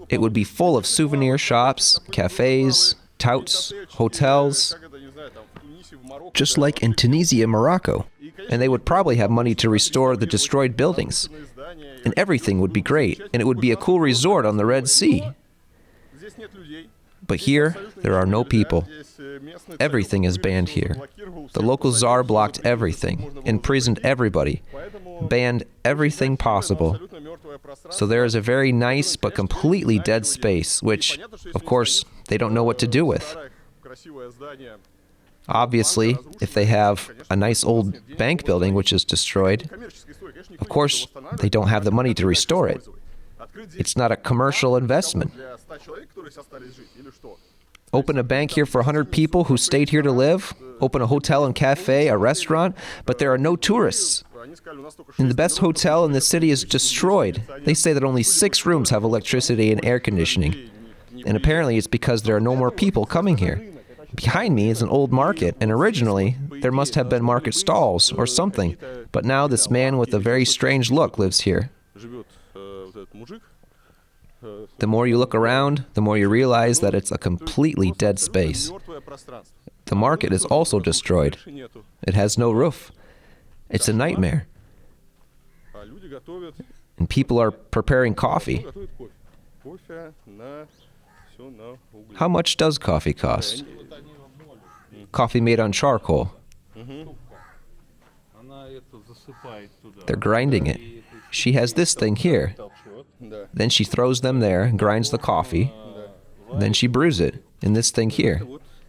It would be full of souvenir shops, cafes, touts, hotels, just like in Tunisia, Morocco. And they would probably have money to restore the destroyed buildings. And everything would be great, and it would be a cool resort on the Red Sea. But here, there are no people. Everything is banned here. The local czar blocked everything, imprisoned everybody, banned everything possible. So there is a very nice but completely dead space, which, of course, they don't know what to do with. Obviously, if they have a nice old bank building which is destroyed, of course, they don't have the money to restore it. It's not a commercial investment. Open a bank here for 100 people who stayed here to live, open a hotel and cafe, a restaurant, but there are no tourists. And the best hotel in the city is destroyed. They say that only 6 rooms have electricity and air conditioning. And apparently it's because there are no more people coming here. Behind me is an old market, and originally there must have been market stalls or something, but now this man with a very strange look lives here. The more you look around, the more you realize that it's a completely dead space. The market is also destroyed. It has no roof. It's a nightmare. And people are preparing coffee. How much does coffee cost? Coffee made on charcoal. They're grinding it. She has this thing here. Then she throws them there and grinds the coffee. Then she brews it in this thing here.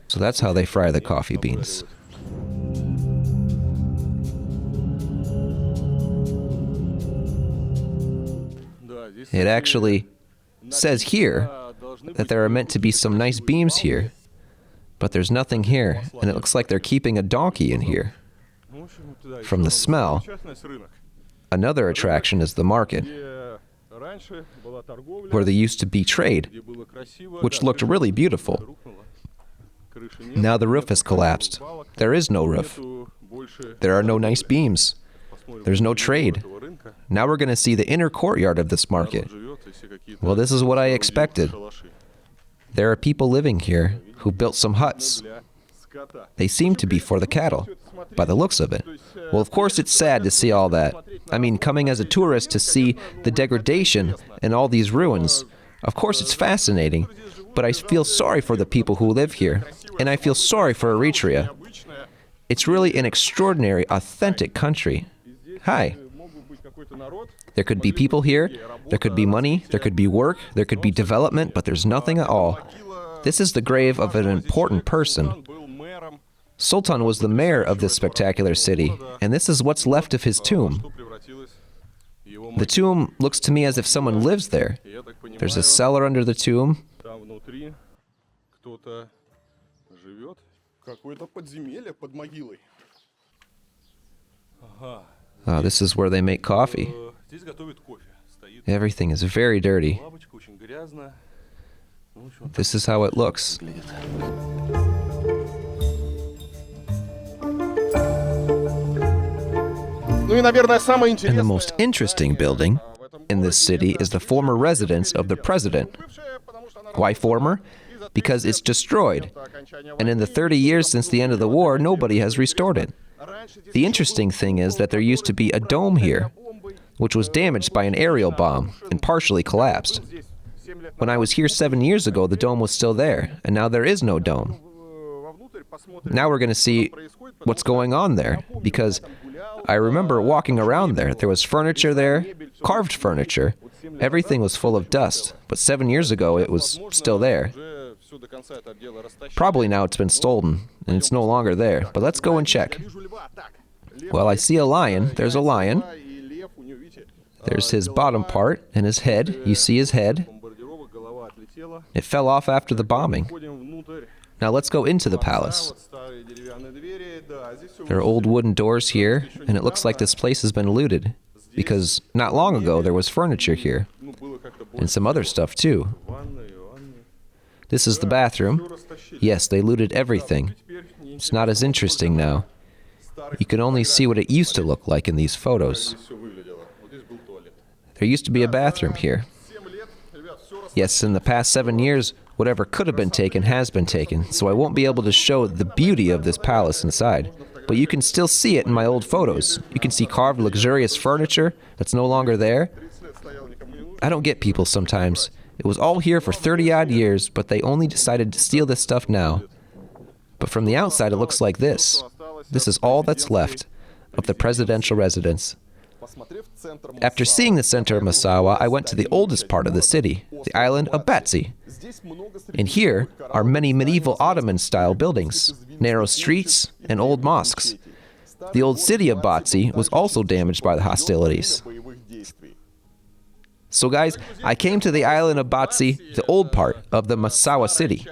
So that's how they fry the coffee beans. It actually says here that there are meant to be some nice beams here, but there's nothing here, and it looks like they're keeping a donkey in here. From the smell, another attraction is the market, where there used to be trade, which looked really beautiful. Now the roof has collapsed. There is no roof. There are no nice beams. There's no trade. Now we're going to see the inner courtyard of this market. Well, this is what I expected. There are people living here who built some huts. They seem to be for the cattle, by the looks of it. Well, of course it's sad to see all that. I mean, coming as a tourist to see the degradation and all these ruins, of course it's fascinating, but I feel sorry for the people who live here, and I feel sorry for Eritrea. It's really an extraordinary, authentic country. Hi. There could be people here, there could be money, there could be work, there could be development, but there's nothing at all. This is the grave of an important person. Sultan was the mayor of this spectacular city, and this is what's left of his tomb. The tomb looks to me as if someone lives there. There's a cellar under the tomb. This is where they make coffee. Everything is very dirty. This is how it looks. And the most interesting building in this city is the former residence of the president. Why former? Because it's destroyed. And in the 30 years since the end of the war, nobody has restored it. The interesting thing is that there used to be a dome here, which was damaged by an aerial bomb and partially collapsed. When I was here 7 years ago, the dome was still there, and now there is no dome. Now we're going to see what's going on there, because I remember walking around there. There was furniture there, carved furniture. Everything was full of dust, but 7 years ago it was still there. Probably now it's been stolen, and it's no longer there, but let's go and check. Well, I see a lion. There's a lion. There's his bottom part and his head. You see his head. It fell off after the bombing. Now let's go into the palace. There are old wooden doors here, and it looks like this place has been looted, because not long ago there was furniture here, and some other stuff too. This is the bathroom. Yes, they looted everything. It's not as interesting now. You can only see what it used to look like in these photos. There used to be a bathroom here. Yes, in the past 7 years, whatever could have been taken has been taken, so I won't be able to show the beauty of this palace inside. But you can still see it in my old photos. You can see carved luxurious furniture that's no longer there. I don't get people sometimes. It was all here for 30-odd years, but they only decided to steal this stuff now. But from the outside, it looks like this. This is all that's left of the presidential residence. After seeing the center of Massawa, I went to the oldest part of the city, the island of Batsi. And here are many medieval Ottoman-style buildings, narrow streets, and old mosques. The old city of Batsi was also damaged by the hostilities. So guys, I came to the island of Batsi, the old part of the Massawa city,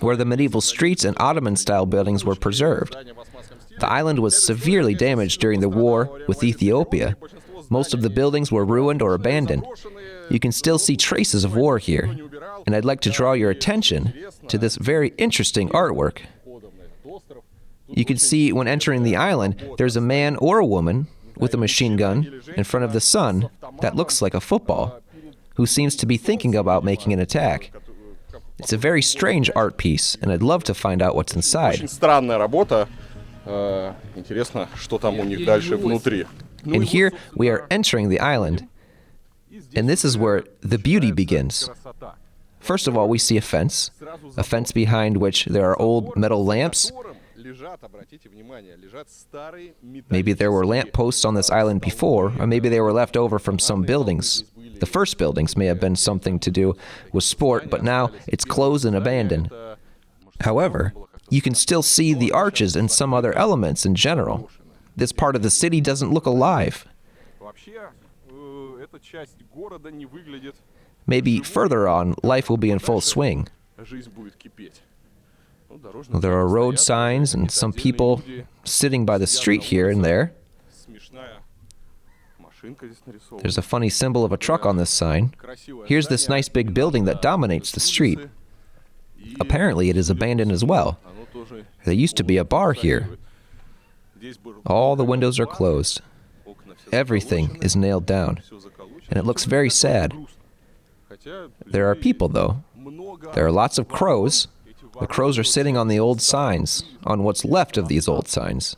where the medieval streets and Ottoman-style buildings were preserved. The island was severely damaged during the war with Ethiopia. Most of the buildings were ruined or abandoned. You can still see traces of war here, and I'd like to draw your attention to this very interesting artwork. You can see when entering the island, there's a man or a woman with a machine gun in front of the sun that looks like a football, who seems to be thinking about making an attack. It's a very strange art piece, and I'd love to find out what's inside. And here we are entering the island, and this is where the beauty begins. First of all, we see a fence behind which there are old metal lamps. Maybe there were lamp posts on this island before, or maybe they were left over from some buildings. The first buildings may have been something to do with sport, but now it's closed and abandoned. However, you can still see the arches and some other elements in general. This part of the city doesn't look alive. Maybe further on, life will be in full swing. There are road signs and some people sitting by the street here and there. There's a funny symbol of a truck on this sign. Here's this nice big building that dominates the street. Apparently it is abandoned as well. There used to be a bar here. All the windows are closed. Everything is nailed down. And it looks very sad. There are people, though. There are lots of crows. The crows are sitting on the old signs, on what's left of these old signs.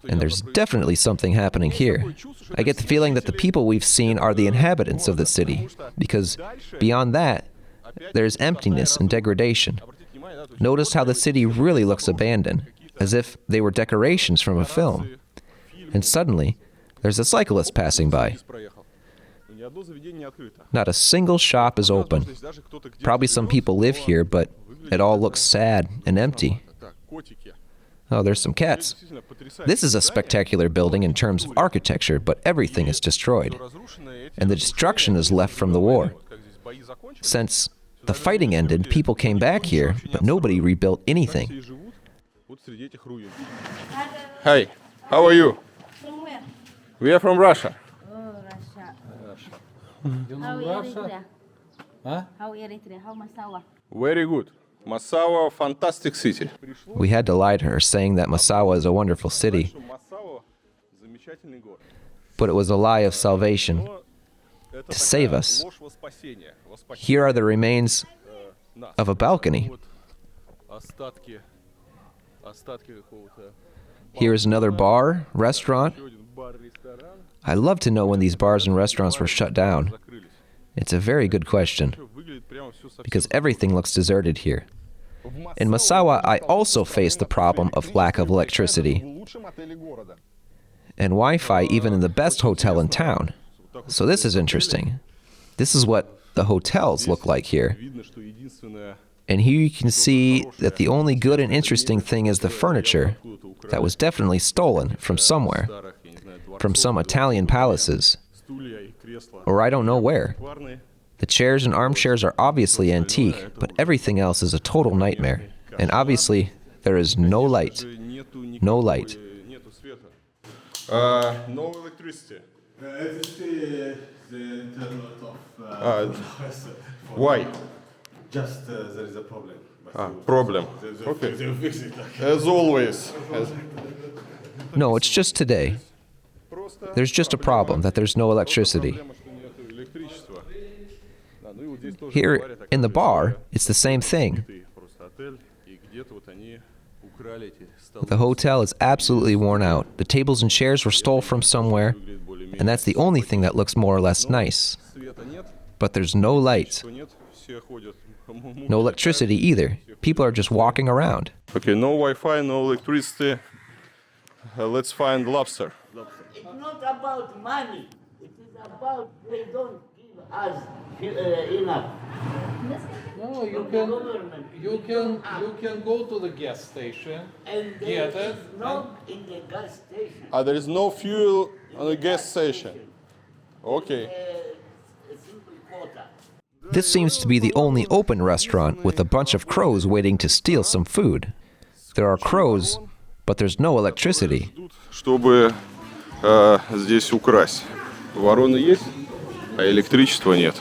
And there's definitely something happening here. I get the feeling that the people we've seen are the inhabitants of the city, because beyond that, there's emptiness and degradation. Notice how the city really looks abandoned, as if they were decorations from a film. And suddenly, there's a cyclist passing by. Not a single shop is open. Probably some people live here, but it all looks sad and empty. Oh, there's some cats. This is a spectacular building in terms of architecture, but everything is destroyed. And the destruction is left from the war. Since the fighting ended, people came back here, but nobody rebuilt anything. Hi, how are you? From where? We are from Russia. Oh, Russia. You How know Russia? Eritrea? Huh? How Eritrea? How Massawa? Very good. Massawa, fantastic city. We had to lie to her, saying that Massawa is a wonderful city, but it was a lie of salvation to save us. Here are the remains of a balcony. Here is another bar, restaurant. I love to know when these bars and restaurants were shut down. It's a very good question, because everything looks deserted here. In Massawa, I also faced the problem of lack of electricity and Wi-Fi even in the best hotel in town. So this is interesting. This is what the hotels look like here. And here you can see that the only good and interesting thing is the furniture that was definitely stolen from somewhere, from some Italian palaces, or I don't know where. The chairs and armchairs are obviously antique, but everything else is a total nightmare. And obviously, there is no light. No light. No electricity. Why? Just there is a problem. Problem. Okay. As always. No, it's just today. There's just a problem that there's no electricity. Here in the bar, it's the same thing. The hotel is absolutely worn out. The tables and chairs were stolen from somewhere, and that's the only thing that looks more or less nice. But there's no light. No electricity either. People are just walking around. Okay, no Wi-Fi, no electricity. Let's find lobster. It's not about money. It is about they don't give us enough. No, you From the can government. you can go to the gas station. And Yeah, there is that- not in the gas station. There is no fuel on the gas station. Okay. A simple quota. This seems to be the only open restaurant with a bunch of crows waiting to steal some food. There are crows, but there's no electricity. Чтобы здесь украсть. Вороны есть, а электричества нет.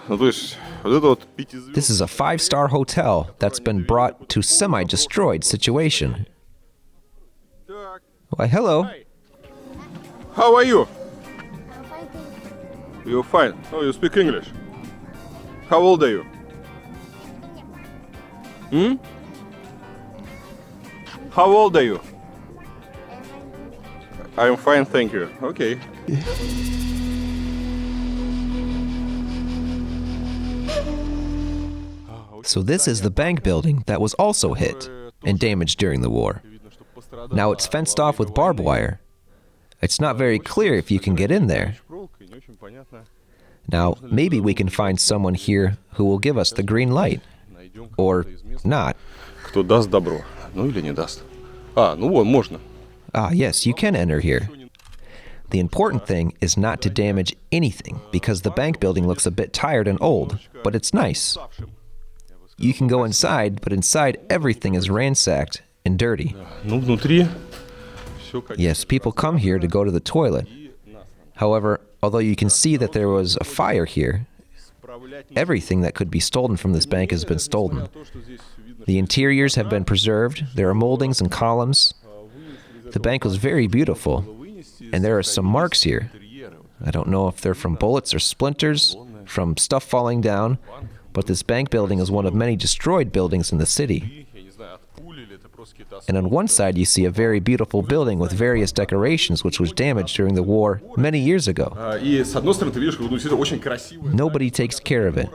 Ну, то есть, вот это вот This is a 5-star hotel that's been brought to semi-destroyed situation. Why, hello. How are you? You're fine. Oh, you speak English. How old are you? Hmm? How old are you? I'm fine, thank you. Okay. So this is the bank building that was also hit and damaged during the war. Now it's fenced off with barbed wire. It's not very clear if you can get in there. Now, maybe we can find someone here who will give us the green light. Or not. Кто даст добро? Ну или не даст? Ну вон, можно. Ah, yes, you can enter here. The important thing is not to damage anything because the bank building looks a bit tired and old, but it's nice. You can go inside, but inside everything is ransacked and dirty. Ну, внутри всё как... Yes, people come here to go to the toilet. However, although you can see that there was a fire here, everything that could be stolen from this bank has been stolen. The interiors have been preserved. There are moldings and columns. The bank was very beautiful, and there are some marks here. I don't know if they're from bullets or splinters, from stuff falling down, but this bank building is one of many destroyed buildings in the city. And on one side you see a very beautiful building with various decorations which was damaged during the war many years ago. И с одной стороны ты видишь, что действительно очень красивое. Nobody takes care of it.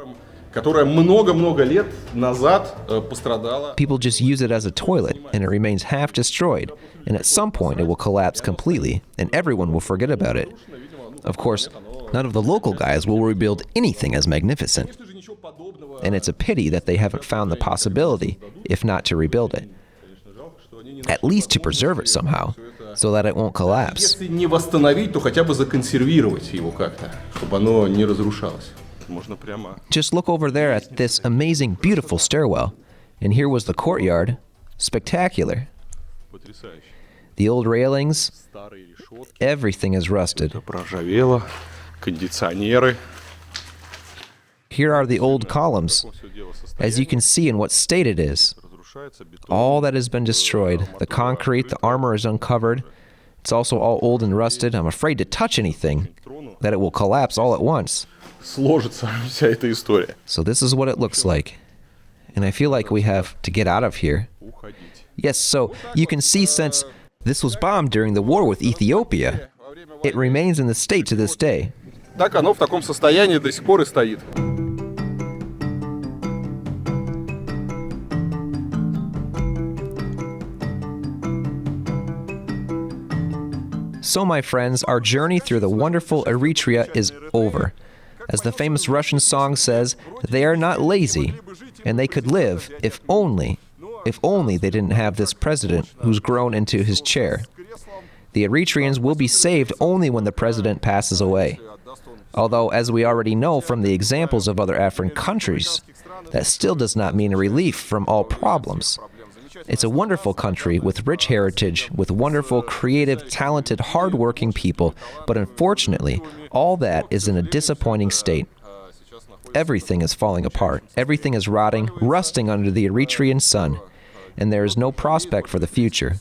которая много-много лет назад пострадала. People just use it as a toilet, and it remains half destroyed, and at some point it will collapse completely, and everyone will forget about it. Of course, none of the local guys will rebuild anything as magnificent, and it's a pity that they haven't found the possibility, if not to rebuild it, at least to preserve it somehow, so that it won't collapse. Если не восстановить, то хотя бы законсервировать его как-то, чтобы оно не разрушалось. Можно прямо. Just look over there at this amazing, beautiful stairwell. And here was the courtyard. Spectacular. Потрясающе. The old railings, Старые решетки. everything is rusted. Проржавело. Кондиционеры. Here are the old columns. Все дело As you can see in what state it is. разрушается, бетон. All that has been destroyed. The concrete, the armor is uncovered. It's also all old and rusted. I'm afraid to touch anything, that it will collapse all at once. Сложится вся эта история. So this is what it looks like. And I feel like we have to get out of here. Уходить. Yes, so you can see since this was bombed during the war with Ethiopia, it remains in the state to this day. Так оно в таком состоянии до сих пор и стоит. So, my friends, our journey through the wonderful Eritrea is over. As the famous Russian song says, they are not lazy, and they could live if only they didn't have this president who's grown into his chair. The Eritreans will be saved only when the president passes away. Although, as we already know from the examples of other African countries, that still does not mean a relief from all problems. It's a wonderful country with rich heritage, with wonderful, creative, talented, hard-working people, but unfortunately, all that is in a disappointing state. Everything is falling apart. Everything is rotting, rusting under the Eritrean sun, and there is no prospect for the future.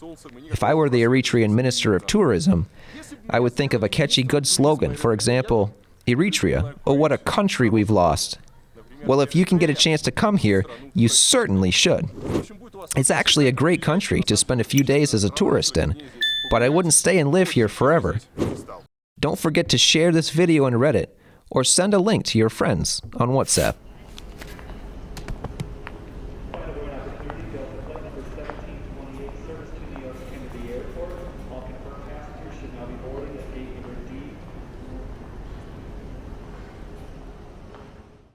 If I were the Eritrean Minister of Tourism, I would think of a catchy good slogan, for example, Eritrea, oh what a country we've lost. Well, if you can get a chance to come here, you certainly should. It's actually a great country to spend a few days as a tourist in, but I wouldn't stay and live here forever. Don't forget to share this video on Reddit or send a link to your friends on WhatsApp.